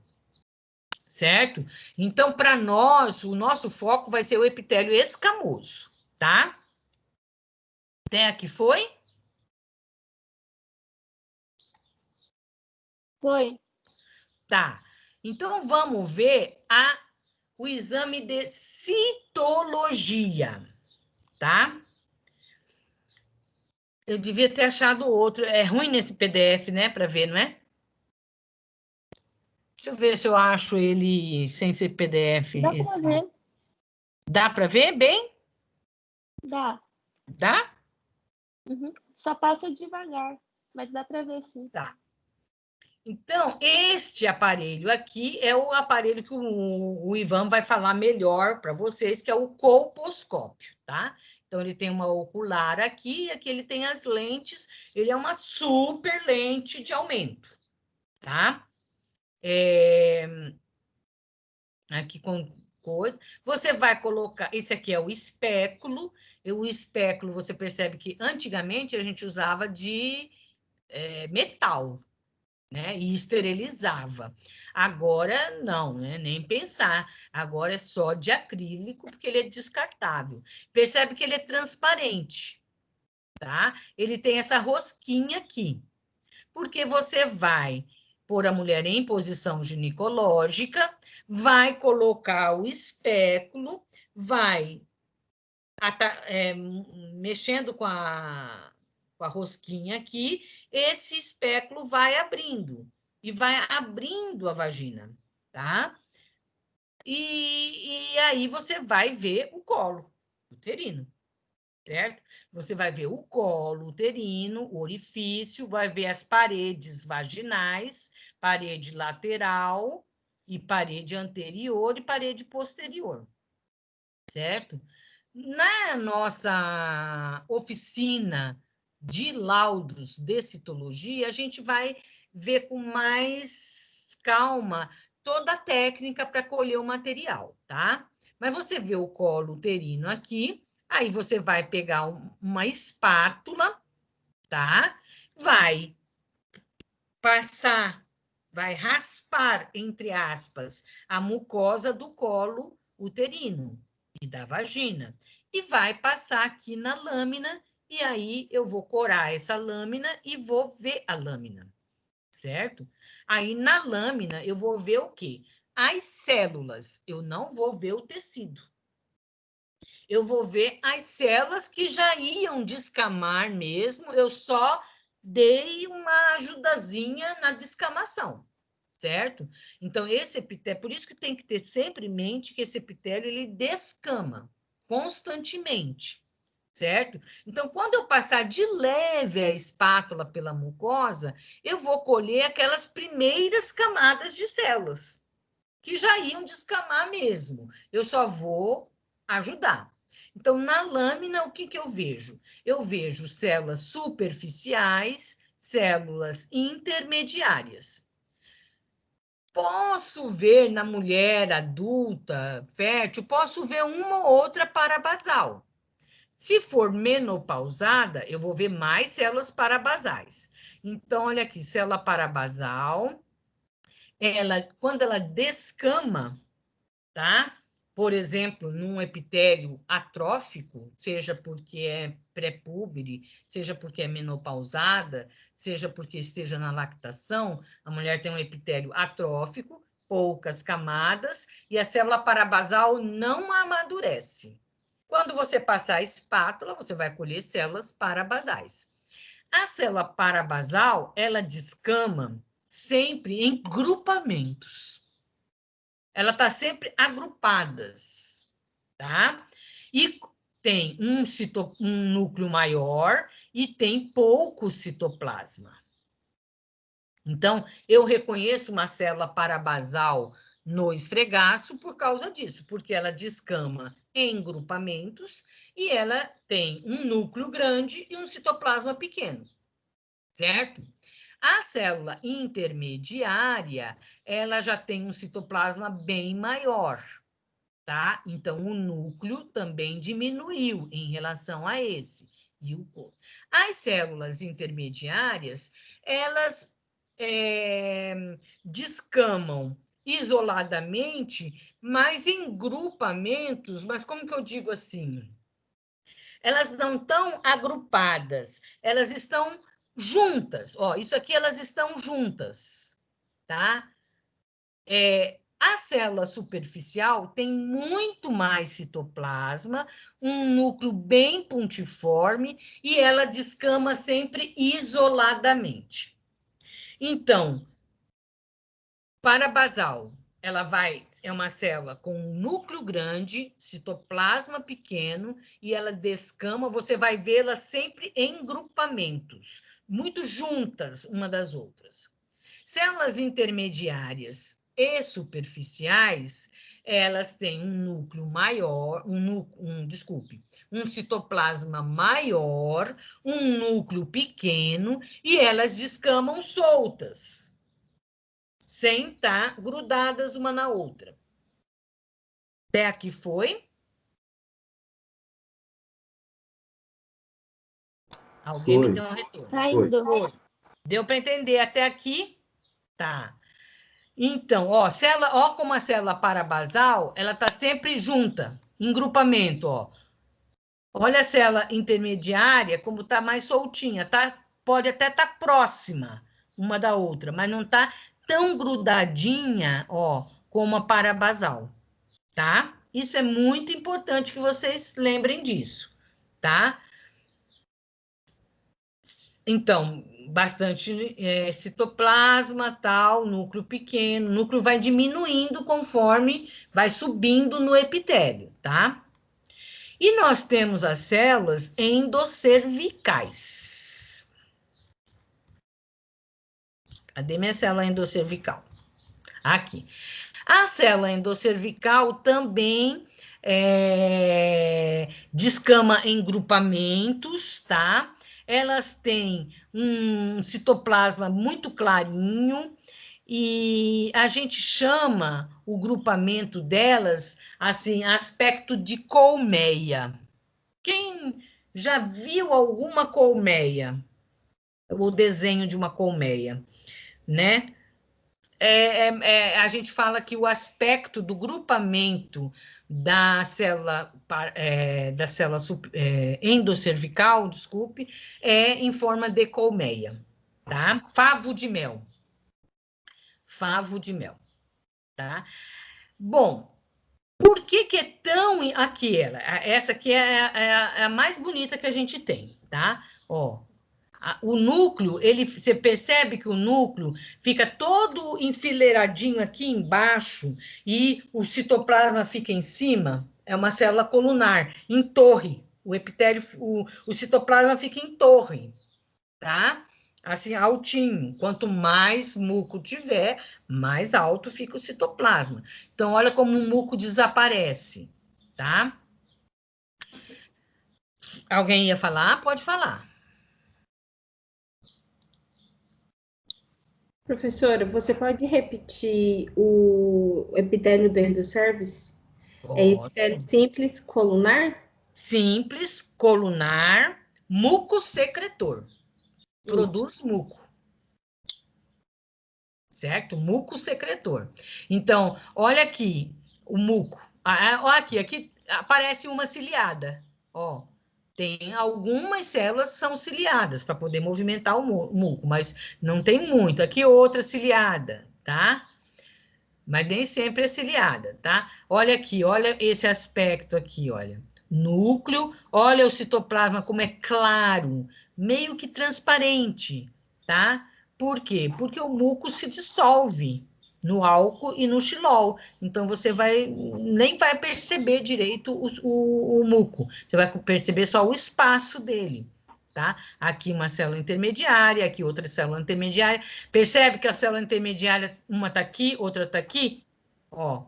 certo? Então, para nós, o nosso foco vai ser o epitélio escamoso, tá? Até aqui foi? Foi. Tá. Então, vamos ver o exame de citologia, tá? Eu devia ter achado outro. É ruim nesse PDF, né? Para ver, não é? Deixa eu ver se eu acho ele sem ser PDF. Dá para ver. Dá para ver bem? Dá. Dá? Uhum. Só passa devagar, mas dá para ver sim. Tá. Então, este aparelho aqui é o aparelho que o Ivan vai falar melhor para vocês, que é o colposcópio, tá? Então, ele tem uma ocular aqui, e aqui ele tem as lentes, ele é uma super lente de aumento, tá? Aqui com coisa. Você vai colocar, esse aqui é o espéculo, e o espéculo, você percebe que antigamente a gente usava de metal, né? E esterilizava. Agora não, né? Nem pensar. Agora é só de acrílico, porque ele é descartável. Percebe que ele é transparente, tá? Ele tem essa rosquinha aqui. Porque você vai pôr a mulher em posição ginecológica, vai colocar o espéculo, vai mexendo com a rosquinha aqui, esse espéculo vai abrindo, e vai abrindo a vagina, tá? E aí você vai ver o colo uterino, certo? Você vai ver o colo uterino, o orifício, vai ver as paredes vaginais, parede lateral e parede anterior e parede posterior, certo? Na nossa oficina de laudos de citologia, a gente vai ver com mais calma toda a técnica para colher o material, tá? Mas você vê o colo uterino aqui, aí você vai pegar uma espátula, tá? Vai passar, vai raspar, entre aspas, a mucosa do colo uterino e da vagina. E vai passar aqui na lâmina, e aí eu vou corar essa lâmina e vou ver a lâmina, certo? Aí na lâmina eu vou ver o quê? As células, eu não vou ver o tecido. Eu vou ver as células que já iam descamar mesmo, eu só dei uma ajudazinha na descamação, certo? Então, esse epitélio, por isso que tem que ter sempre em mente que esse epitélio, ele descama constantemente, certo? Então, quando eu passar de leve a espátula pela mucosa, eu vou colher aquelas primeiras camadas de células, que já iam descamar mesmo. Eu só vou ajudar. Então, na lâmina, o que eu vejo? Eu vejo células superficiais, células intermediárias. Posso ver na mulher adulta, fértil, posso ver uma ou outra parabasal. Se for menopausada, eu vou ver mais células parabasais. Então, olha aqui, célula parabasal, quando ela descama, tá? Por exemplo, num epitélio atrófico, seja porque é pré-púbere, seja porque é menopausada, seja porque esteja na lactação, a mulher tem um epitélio atrófico, poucas camadas, e a célula parabasal não amadurece. Quando você passar a espátula, você vai colher células parabasais. A célula parabasal, ela descama sempre em grupamentos. Ela está sempre agrupadas, tá? E tem um núcleo maior e tem pouco citoplasma. Então, eu reconheço uma célula parabasal no esfregaço por causa disso, porque ela descama em grupamentos e ela tem um núcleo grande e um citoplasma pequeno, certo? A célula intermediária, ela já tem um citoplasma bem maior, tá? Então, o núcleo também diminuiu em relação a esse. E o corpo. As células intermediárias, elas descamam isoladamente, mas em grupamentos, mas como que eu digo assim? Elas não estão agrupadas, elas estão juntas. Ó, isso aqui elas estão juntas, tá? A célula superficial tem muito mais citoplasma, um núcleo bem pontiforme e ela descama sempre isoladamente. Então, parabasal, é uma célula com um núcleo grande, citoplasma pequeno, e ela descama, você vai vê-la sempre em grupamentos, muito juntas uma das outras. Células intermediárias e superficiais, elas têm um núcleo maior, um citoplasma maior, um núcleo pequeno, e elas descamam soltas, sem estar grudadas uma na outra. Até aqui foi? Alguém me deu um retorno. Foi. Deu para entender até aqui? Tá. Então, ó como a célula parabasal, ela está sempre junta, em grupamento, ó. Olha a célula intermediária, como está mais soltinha, tá? Pode até estar próxima uma da outra, mas não está tão grudadinha, ó, como a parabasal, tá? Isso é muito importante que vocês lembrem disso, tá? Então, bastante citoplasma, tal, núcleo pequeno. O núcleo vai diminuindo conforme vai subindo no epitélio, tá? E nós temos as células endocervicais. Cadê minha célula endocervical? Aqui. A célula endocervical também descama em grupamentos, tá? Elas têm um citoplasma muito clarinho e a gente chama o grupamento delas, assim, aspecto de colmeia. Quem já viu alguma colmeia? O desenho de uma colmeia, né? A gente fala que o aspecto do grupamento da célula endocervical, desculpe, é em forma de colmeia, tá? Favo de mel. Favo de mel, tá? Bom, por que é tão... Aqui, essa aqui é a mais bonita que a gente tem, tá? Ó, o núcleo, você percebe que o núcleo fica todo enfileiradinho aqui embaixo e o citoplasma fica em cima? É uma célula colunar, em torre. O epitélio, o citoplasma fica em torre, tá? Assim, altinho. Quanto mais muco tiver, mais alto fica o citoplasma. Então, olha como o muco desaparece, tá? Alguém ia falar? Pode falar. Professora, você pode repetir o epitélio do endocervis? É epitélio simples colunar? Simples, colunar, muco secretor. Produz muco. Certo? Muco secretor. Então, olha aqui o muco. Aqui aparece uma ciliada. Ó, tem algumas células que são ciliadas para poder movimentar o muco, mas não tem muito. Aqui outra ciliada, tá? Mas nem sempre é ciliada, tá? Olha aqui, olha esse aspecto aqui, olha. Núcleo, olha o citoplasma como é claro, meio que transparente, tá? Por quê? Porque o muco se dissolve no álcool e no xilol. Então, você nem vai perceber direito o muco. Você vai perceber só o espaço dele, tá? Aqui uma célula intermediária, aqui outra célula intermediária. Percebe que a célula intermediária, uma está aqui, outra está aqui? Ó,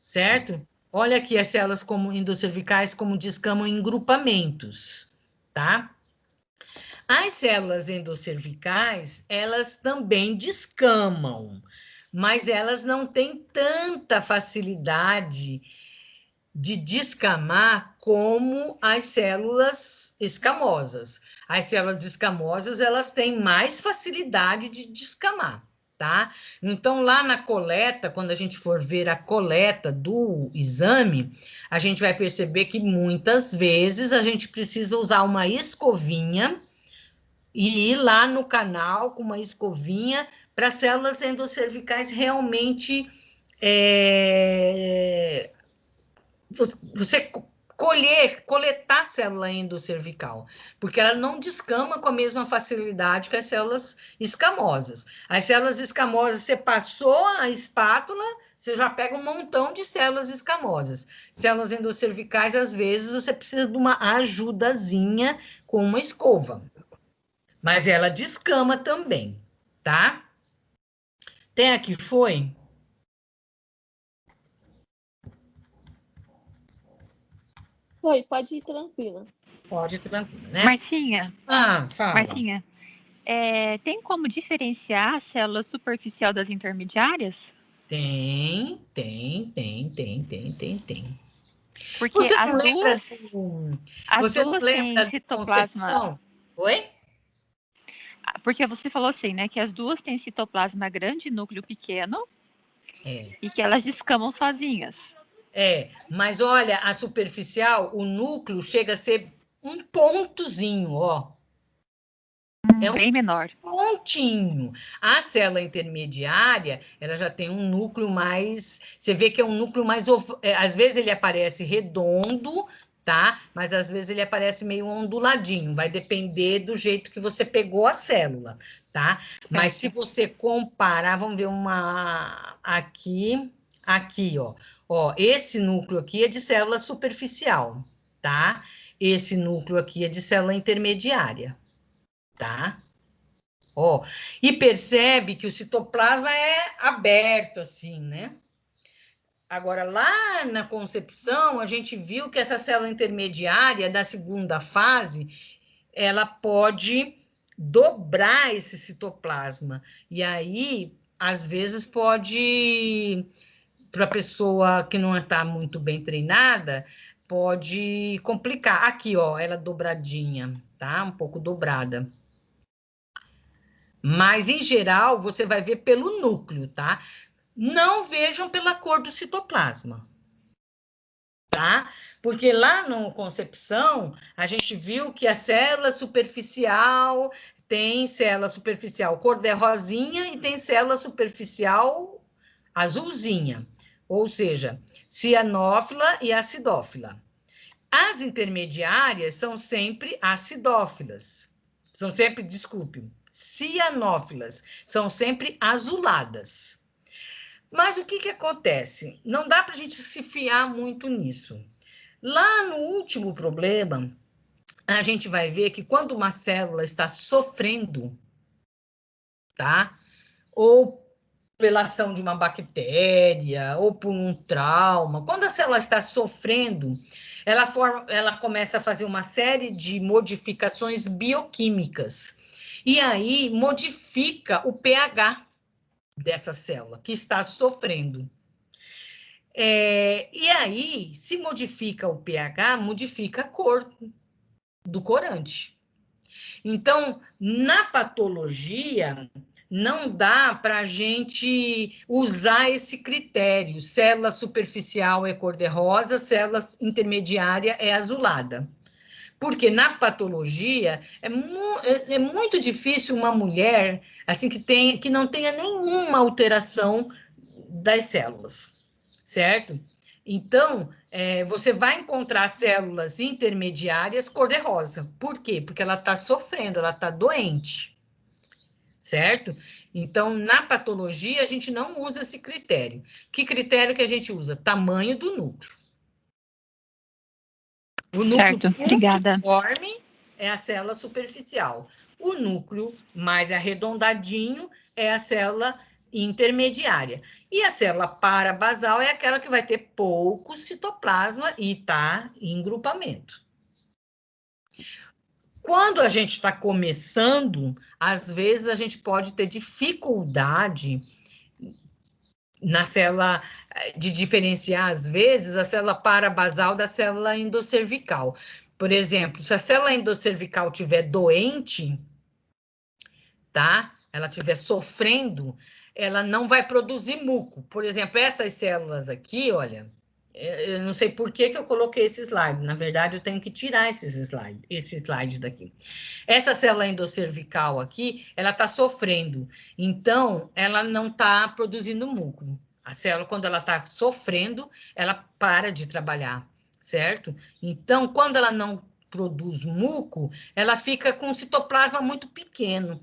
certo? Olha aqui as células como endocervicais, como descamam em grupamentos, tá? As células endocervicais, elas também descamam, mas elas não têm tanta facilidade de descamar como as células escamosas. As células escamosas, elas têm mais facilidade de descamar, tá? Então, lá na coleta, quando a gente for ver a coleta do exame, a gente vai perceber que muitas vezes a gente precisa usar uma escovinha e ir lá no canal com uma escovinha para células endocervicais realmente você coletar a célula endocervical, porque ela não descama com a mesma facilidade que as células escamosas. As células escamosas, você passou a espátula, você já pega um montão de células escamosas. Células endocervicais, às vezes, você precisa de uma ajudazinha com uma escova. Mas ela descama também, tá? Tem aqui, foi? Foi, pode ir tranquila. Pode ir tranquila, né? Marcinha. Fala. Marcinha, tem como diferenciar a célula superficial das intermediárias? Tem. Porque Você as não lembra? Você duas têm citoplasma. Oi? Porque você falou assim, né? Que as duas têm citoplasma grande e núcleo pequeno. E que elas descamam sozinhas. Mas olha, a superficial, o núcleo chega a ser um pontozinho, ó. Bem menor. Pontinho. A célula intermediária, ela já tem um núcleo mais... Você vê que é um núcleo mais... Às vezes ele aparece redondo, tá? Mas às vezes ele aparece meio onduladinho, vai depender do jeito que você pegou a célula, tá? Mas se você comparar, vamos ver uma aqui, ó. Ó, esse núcleo aqui é de célula superficial, tá? Esse núcleo aqui é de célula intermediária, tá? Ó, e percebe que o citoplasma é aberto assim, né? Agora, lá na concepção, a gente viu que essa célula intermediária da segunda fase, ela pode dobrar esse citoplasma. E aí, às vezes, pode, para a pessoa que não está muito bem treinada, pode complicar. Aqui, ó, ela dobradinha, tá? Um pouco dobrada. Mas, em geral, você vai ver pelo núcleo, tá? Não vejam pela cor do citoplasma, tá? Porque lá no concepção, a gente viu que a célula superficial tem célula superficial cor-de-rosinha e tem célula superficial azulzinha, ou seja, cianófila e acidófila. As intermediárias são sempre acidófilas, são sempre, desculpe, cianófilas, são sempre azuladas. Mas o que acontece? Não dá para a gente se fiar muito nisso. Lá no último problema, a gente vai ver que quando uma célula está sofrendo, tá? Ou pela ação de uma bactéria, ou por um trauma, quando a célula está sofrendo, ela começa a fazer uma série de modificações bioquímicas. E aí modifica o pH dessa célula que está sofrendo. E aí, se modifica o pH, modifica a cor do corante. Então, na patologia, não dá para a gente usar esse critério. Célula superficial é cor-de-rosa, célula intermediária é azulada. Porque na patologia é muito difícil uma mulher assim que não tenha nenhuma alteração das células, certo? Então, você vai encontrar células intermediárias cor-de-rosa. Por quê? Porque ela está sofrendo, ela está doente, certo? Então, na patologia, a gente não usa esse critério. Que critério que a gente usa? Tamanho do núcleo. O núcleo puntiforme é a célula superficial. O núcleo mais arredondadinho é a célula intermediária. E a célula parabasal é aquela que vai ter pouco citoplasma e está em grupamento. Quando a gente está começando, às vezes a gente pode ter dificuldade na célula de diferenciar, às vezes, a célula parabasal da célula endocervical. Por exemplo, se a célula endocervical estiver doente, tá? Ela estiver sofrendo, ela não vai produzir muco. Por exemplo, essas células aqui, olha, eu não sei por que eu coloquei esse slide. Na verdade, eu tenho que tirar esse slide daqui. Essa célula endocervical aqui, ela está sofrendo. Então, ela não está produzindo muco. A célula, quando ela está sofrendo, ela para de trabalhar, certo? Então, quando ela não produz muco, ela fica com um citoplasma muito pequeno.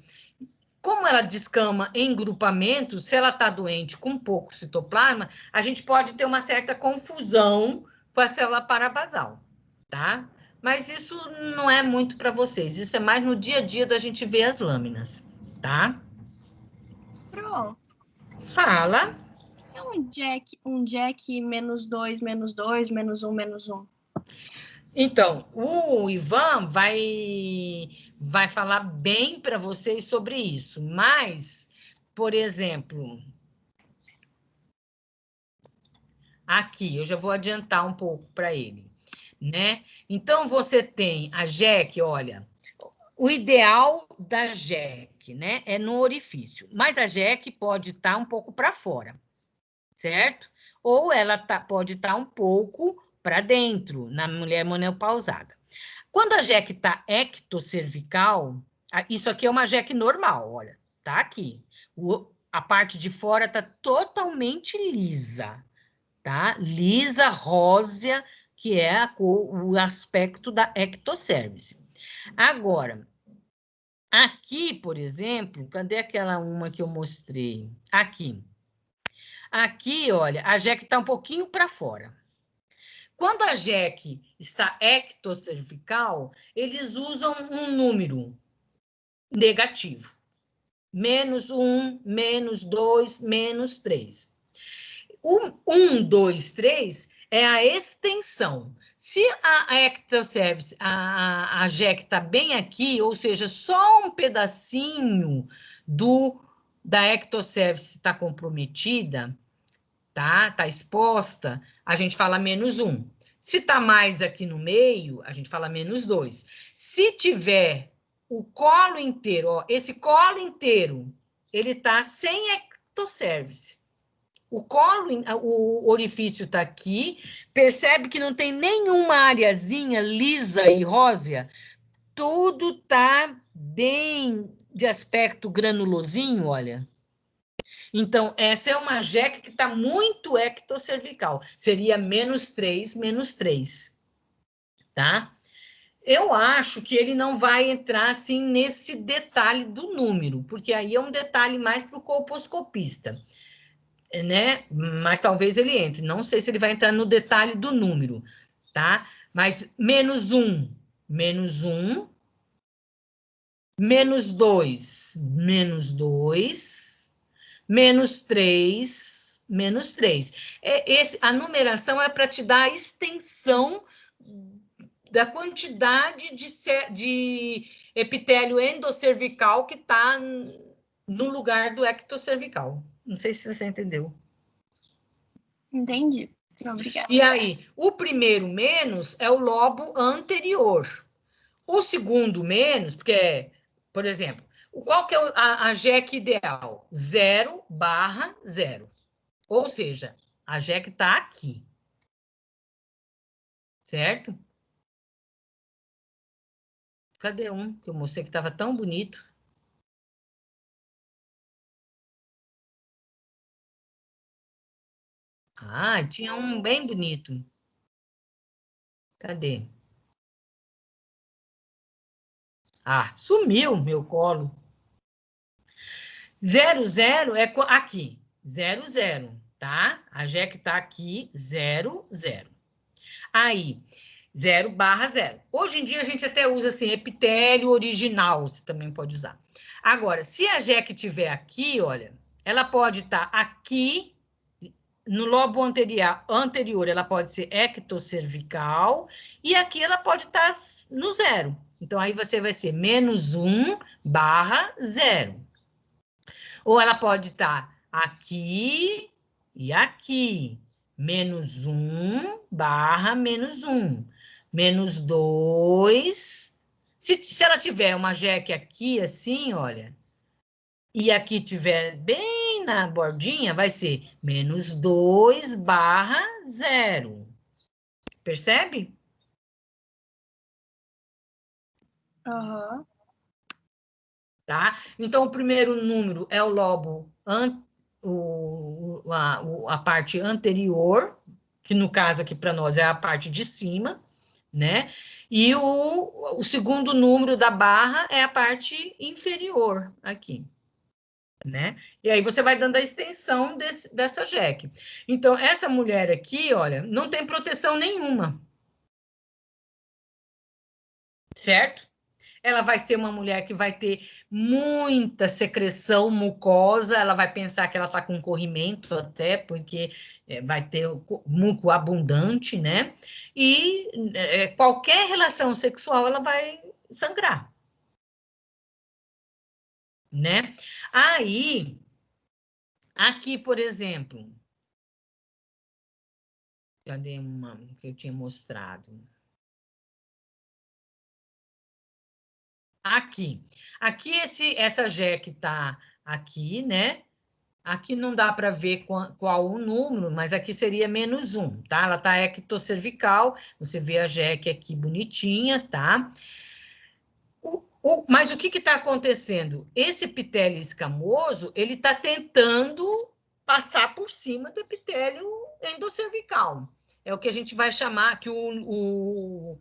Como ela descama em grupamento, se ela está doente com pouco citoplasma, a gente pode ter uma certa confusão com a célula parabasal, tá? Mas isso não é muito para vocês, isso é mais no dia a dia da gente ver as lâminas, tá? Pro. Fala. É um jack -2, -2, -1, -1. Então, o Ivan vai falar bem para vocês sobre isso, mas, por exemplo, aqui, eu já vou adiantar um pouco para ele, né? Então, você tem a JEC, olha, o ideal da JEC, né, é no orifício, mas a JEC pode estar um pouco para fora, certo? Ou ela pode estar um pouco para dentro, na mulher menopausada. Quando a JEC está ectocervical, isso aqui é uma JEC normal, olha, tá aqui. A parte de fora está totalmente lisa, tá? Lisa, rósea, que é o aspecto da ectocervice. Agora, aqui, por exemplo, cadê aquela uma que eu mostrei? Aqui. Aqui, olha, a jeque está um pouquinho para fora. Quando a jeque está ectocervical, eles usam um número negativo. -1, -2, -3. O 1, 2, 3 é a extensão. Se a ectocervice, a jeque está bem aqui, ou seja, só um pedacinho da ectocervice está comprometida, tá exposta, a gente fala -1. Se está mais aqui no meio, a gente fala -2. Se tiver o colo inteiro, ó, esse colo inteiro, ele está sem ectocervice. O orifício está aqui, percebe que não tem nenhuma areazinha lisa e rósea, tudo está bem de aspecto granulosinho, olha. Então, essa é uma jeque que está muito ectocervical, seria -3, -3, tá? Eu acho que ele não vai entrar, assim, nesse detalhe do número, porque aí é um detalhe mais para o colposcopista, né? Mas talvez ele entre. Não sei se ele vai entrar no detalhe do número, tá? Mas -1, -1, -2, -2, -3, -3. A numeração é para te dar a extensão da quantidade de epitélio endocervical que está no lugar do ectocervical. Não sei se você entendeu. Entendi. Obrigada. E aí, o primeiro menos é o lobo anterior. O segundo menos, porque, por exemplo, qual que é a jeque ideal? 0/0. Ou seja, a jeque está aqui. Certo? Cadê um que eu mostrei que estava tão bonito? Ah, tinha um bem bonito. Cadê? Ah, sumiu meu colo. 00 é aqui. 00, tá? A jeque está aqui, 00. Aí, 0/0. Hoje em dia, a gente até usa assim, epitélio original, você também pode usar. Agora, se a jeque estiver aqui, olha, ela pode estar aqui, no lobo anterior, ela pode ser ectocervical, e aqui ela pode estar no 0. Então, aí você vai ser -1/0. Ou ela pode estar aqui e aqui. -1/-1. -2. Se ela tiver uma jeque aqui, assim, olha, e aqui tiver bem na bordinha, vai ser -2/0. Percebe? Aham. Tá? Então, o primeiro número é o lobo, a parte anterior, que no caso aqui para nós é a parte de cima, né? E o segundo número da barra é a parte inferior aqui, né? E aí você vai dando a extensão dessa jeque. Então, essa mulher aqui, olha, não tem proteção nenhuma. Certo? Ela vai ser uma mulher que vai ter muita secreção mucosa, ela vai pensar que ela está com corrimento até, porque vai ter muco abundante, né? E qualquer relação sexual, ela vai sangrar. Né? Aí, aqui, por exemplo, cadê uma que eu tinha mostrado? Aqui essa jeque está aqui, né? Aqui não dá para ver qual o número, mas aqui seria -1, tá? Ela está ectocervical, você vê a jeque aqui bonitinha, tá? Mas o que está acontecendo? Esse epitélio escamoso, ele está tentando passar por cima do epitélio endocervical. é o que a gente vai chamar, que o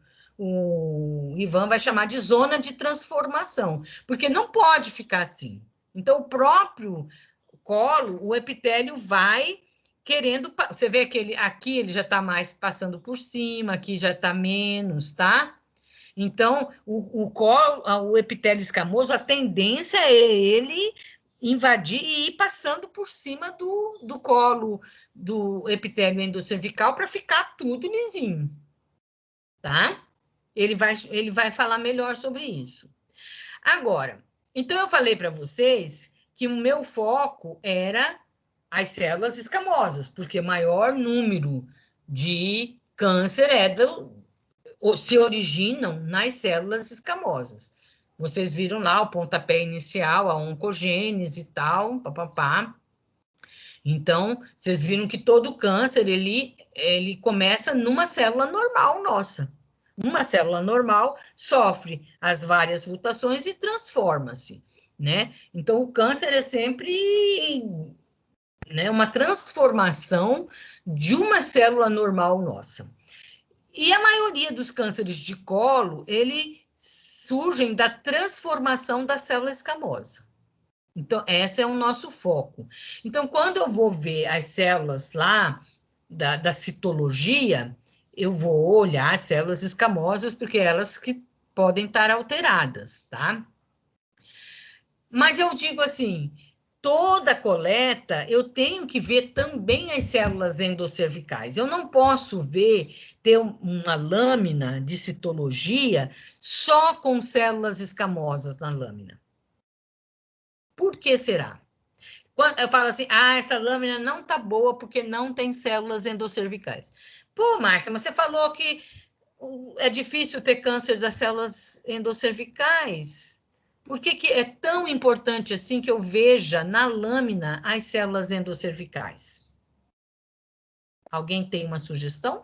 Ivan vai chamar de zona de transformação, porque não pode ficar assim. Então, o próprio colo, o epitélio vai querendo... Você vê que aqui ele já está mais passando por cima, aqui já está menos, tá? Então, o epitélio escamoso, a tendência é ele invadir e ir passando por cima do colo do epitélio endocervical para ficar tudo lisinho, tá? Ele vai falar melhor sobre isso. Agora, então eu falei para vocês que o meu foco era as células escamosas, porque o maior número de câncer se originam nas células escamosas. Vocês viram lá o pontapé inicial, a oncogênese e tal, papapá. Então, vocês viram que todo câncer, ele começa numa célula normal nossa. Uma célula normal sofre as várias mutações e transforma-se, né? Então, o câncer é sempre, né, uma transformação de uma célula normal nossa. E a maioria dos cânceres de colo, surgem da transformação da célula escamosa. Então, esse é o nosso foco. Então, quando eu vou ver as células lá da citologia, eu vou olhar as células escamosas, porque elas que podem estar alteradas, tá? Mas eu digo assim, toda coleta, eu tenho que ver também as células endocervicais. Eu não posso ter uma lâmina de citologia só com células escamosas na lâmina. Por que será? Quando eu falo assim, essa lâmina não está boa porque não tem células endocervicais. Pô, Márcia, mas você falou que é difícil ter câncer das células endocervicais. Por que é tão importante assim que eu veja na lâmina as células endocervicais? Alguém tem uma sugestão?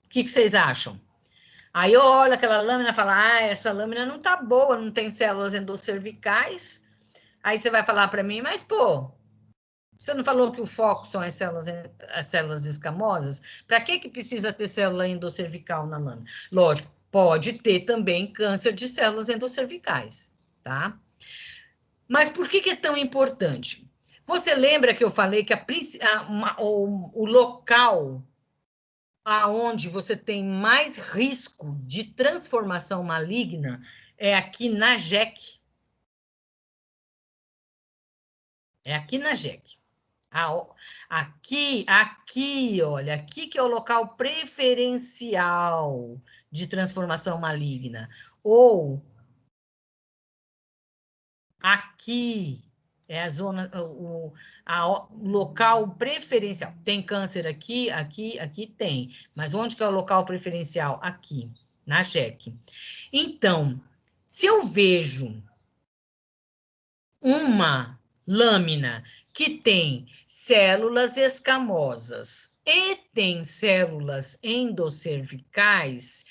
O que vocês acham? Aí eu olho aquela lâmina e falo, essa lâmina não tá boa, não tem células endocervicais. Aí você vai falar para mim, mas, pô, você não falou que o foco são as células escamosas? Para que precisa ter célula endocervical na lâmina? Lógico, pode ter também câncer de células endocervicais, tá? Mas por que é tão importante? Você lembra que eu falei que o local aonde você tem mais risco de transformação maligna é aqui na JEC? É aqui na JEC. Aqui, olha, aqui que é o local preferencial de transformação maligna. Ou aqui é a zona, o local preferencial. Tem câncer aqui, aqui tem. Mas onde que é o local preferencial? Aqui, na JEC. Então, se eu vejo uma lâmina que tem células escamosas e tem células endocervicais,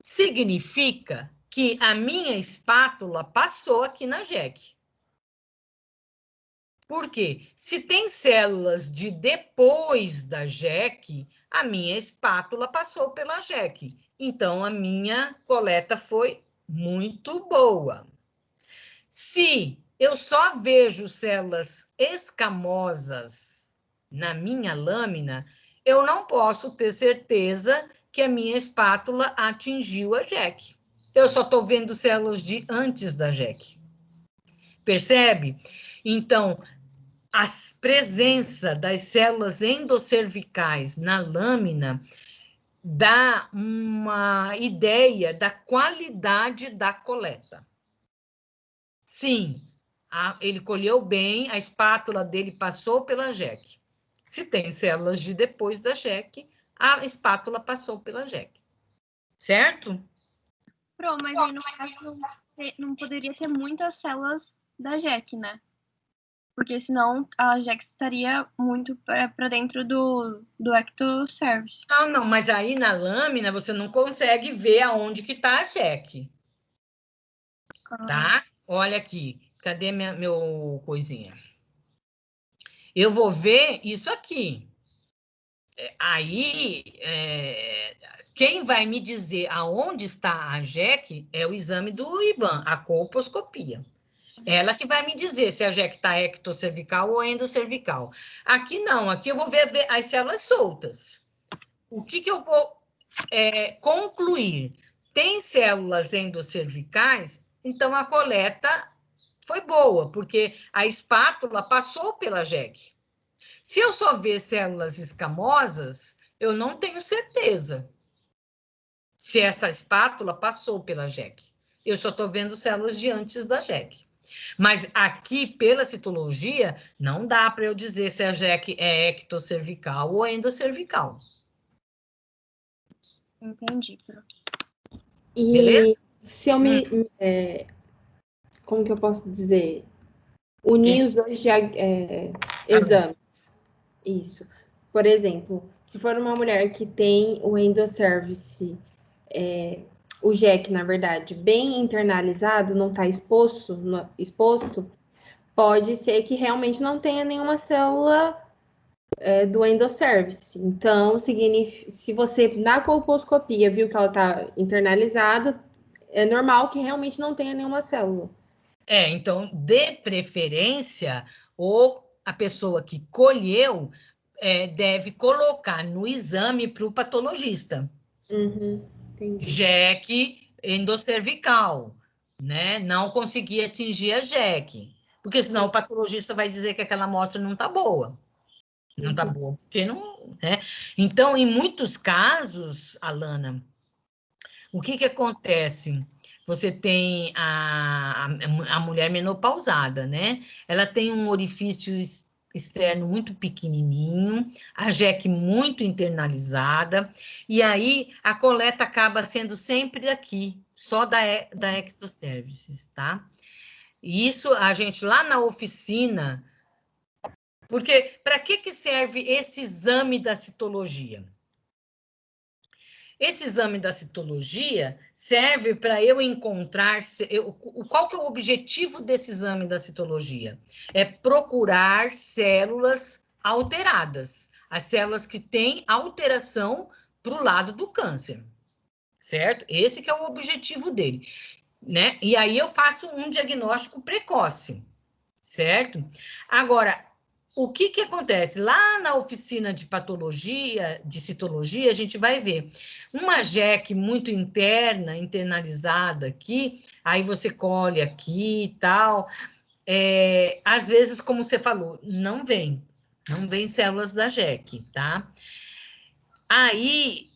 significa que a minha espátula passou aqui na JEC. Por quê? Se tem células de depois da JEC, a minha espátula passou pela JEC. Então, a minha coleta foi muito boa. Se eu só vejo células escamosas na minha lâmina, eu não posso ter certeza que a minha espátula atingiu a JEC. Eu só estou vendo células de antes da JEC. Percebe? Então, a presença das células endocervicais na lâmina dá uma ideia da qualidade da coleta. Sim, ele colheu bem, a espátula dele passou pela JEC. Se tem células de depois da JEC, a espátula passou pela JEC. Certo? Pro, mas aí no caso não poderia ter muitas células da JEC, né? Porque senão a JEC estaria muito para dentro do ectocervix. Não, mas aí na lâmina você não consegue ver aonde que está a JEC. tá? Olha aqui, cadê meu coisinha? Eu vou ver isso aqui. Aí, quem vai me dizer aonde está a JEC é o exame do Ivan, a colposcopia. Ela que vai me dizer se a JEC está ectocervical ou endocervical. Aqui não, aqui eu vou ver as células soltas. O que eu vou concluir? Tem células endocervicais, então a coleta foi boa, porque a espátula passou pela JEC. Se eu só ver células escamosas, eu não tenho certeza se essa espátula passou pela JEC. Eu só estou vendo células de antes da JEC. Mas aqui, pela citologia, não dá para eu dizer se a JEC é ectocervical ou endocervical. Entendi. E beleza? Se eu como que eu posso dizer? Unir os dois exames. Isso. Por exemplo, se for uma mulher que tem o endocervice, o JEC, na verdade, bem internalizado, não está exposto, pode ser que realmente não tenha nenhuma célula do endocervice. Então, se você, na colposcopia, viu que ela está internalizada, é normal que realmente não tenha nenhuma célula. Então, de preferência, a pessoa que colheu deve colocar no exame para o patologista. Entendi. JEC endocervical, né? Não conseguir atingir a JEC. Porque senão o patologista vai dizer que aquela amostra não está boa. Não está boa, porque não... né? Então, em muitos casos, Alana, o que acontece? Você tem a mulher menopausada, né? Ela tem um orifício externo muito pequenininho, a JEC muito internalizada, e aí a coleta acaba sendo sempre aqui, só da ectocervices, tá? E isso a gente lá na oficina... Porque para que serve esse exame da citologia? Esse exame da citologia serve para eu encontrar... Qual que é o objetivo desse exame da citologia? É procurar células alteradas, as células que têm alteração para o lado do câncer, certo? Esse que é o objetivo dele, né? E aí eu faço um diagnóstico precoce, certo? Agora, o que acontece? Lá na oficina de patologia, de citologia, a gente vai ver uma JEC muito internalizada aqui, aí você colhe aqui e tal. Às vezes, como você falou, não vem células da JEC, tá? Aí,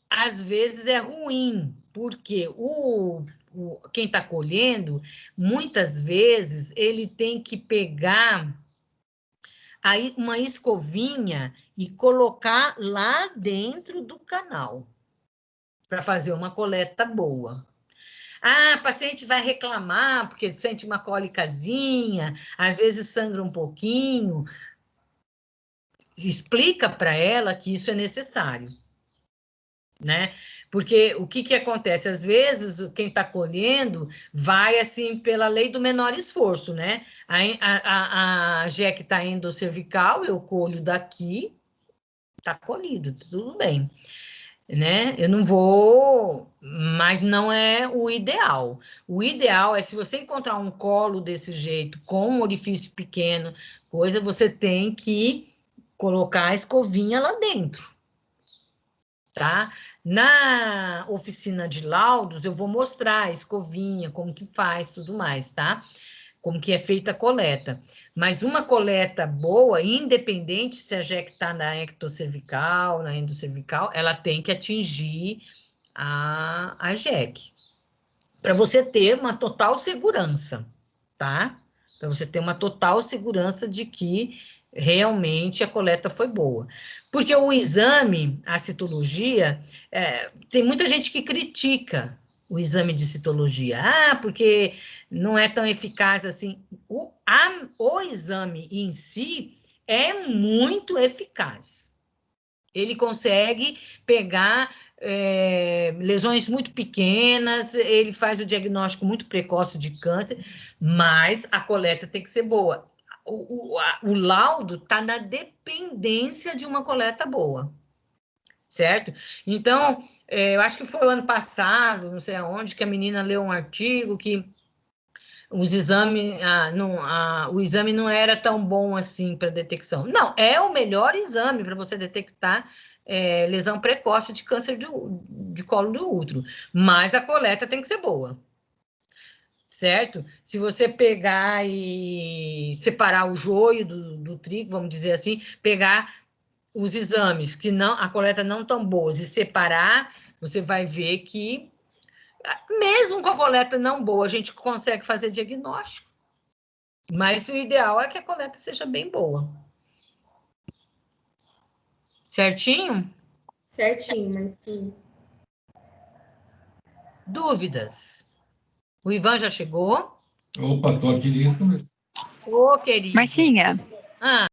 às vezes é ruim, porque quem está colhendo, muitas vezes, ele tem que pegar aí uma escovinha e colocar lá dentro do canal para fazer uma coleta boa. A paciente vai reclamar porque sente uma cólicazinha, às vezes sangra um pouquinho. Explica para ela que isso é necessário, né? Porque o que acontece? Às vezes, quem está colhendo vai, assim, pela lei do menor esforço, né? A JEC está endocervical, eu colho daqui, está colhido, tudo bem, né? Eu não vou... Mas não é o ideal. O ideal é, se você encontrar um colo desse jeito, com um orifício pequeno, você tem que colocar a escovinha lá dentro, tá? Na oficina de laudos, eu vou mostrar a escovinha, como que faz, tudo mais, tá? Como que é feita a coleta. Mas uma coleta boa, independente se a JEC está na ectocervical, na endocervical, ela tem que atingir a JEC. Para você ter uma total segurança, tá? Para você ter uma total segurança de que realmente a coleta foi boa. Porque o exame, a citologia, tem muita gente que critica o exame de citologia. Porque não é tão eficaz assim. O exame em si é muito eficaz. Ele consegue pegar lesões muito pequenas, ele faz o diagnóstico muito precoce de câncer, mas a coleta tem que ser boa. O laudo está na dependência de uma coleta boa, certo? Então, eu acho que foi o ano passado, não sei aonde, que a menina leu um artigo que os exames, o exame não era tão bom assim para detecção. Não, é o melhor exame para você detectar lesão precoce de câncer de colo do útero, mas a coleta tem que ser boa, certo? Se você pegar e separar o joio do trigo, vamos dizer assim, pegar os exames que não, a coleta não tão boas e separar, você vai ver que mesmo com a coleta não boa, a gente consegue fazer diagnóstico. Mas o ideal é que a coleta seja bem boa. Certinho? Certinho, mas sim. Dúvidas? O Ivan já chegou? Opa, tô aqui desde o começo. Ô, querido. Marcinha.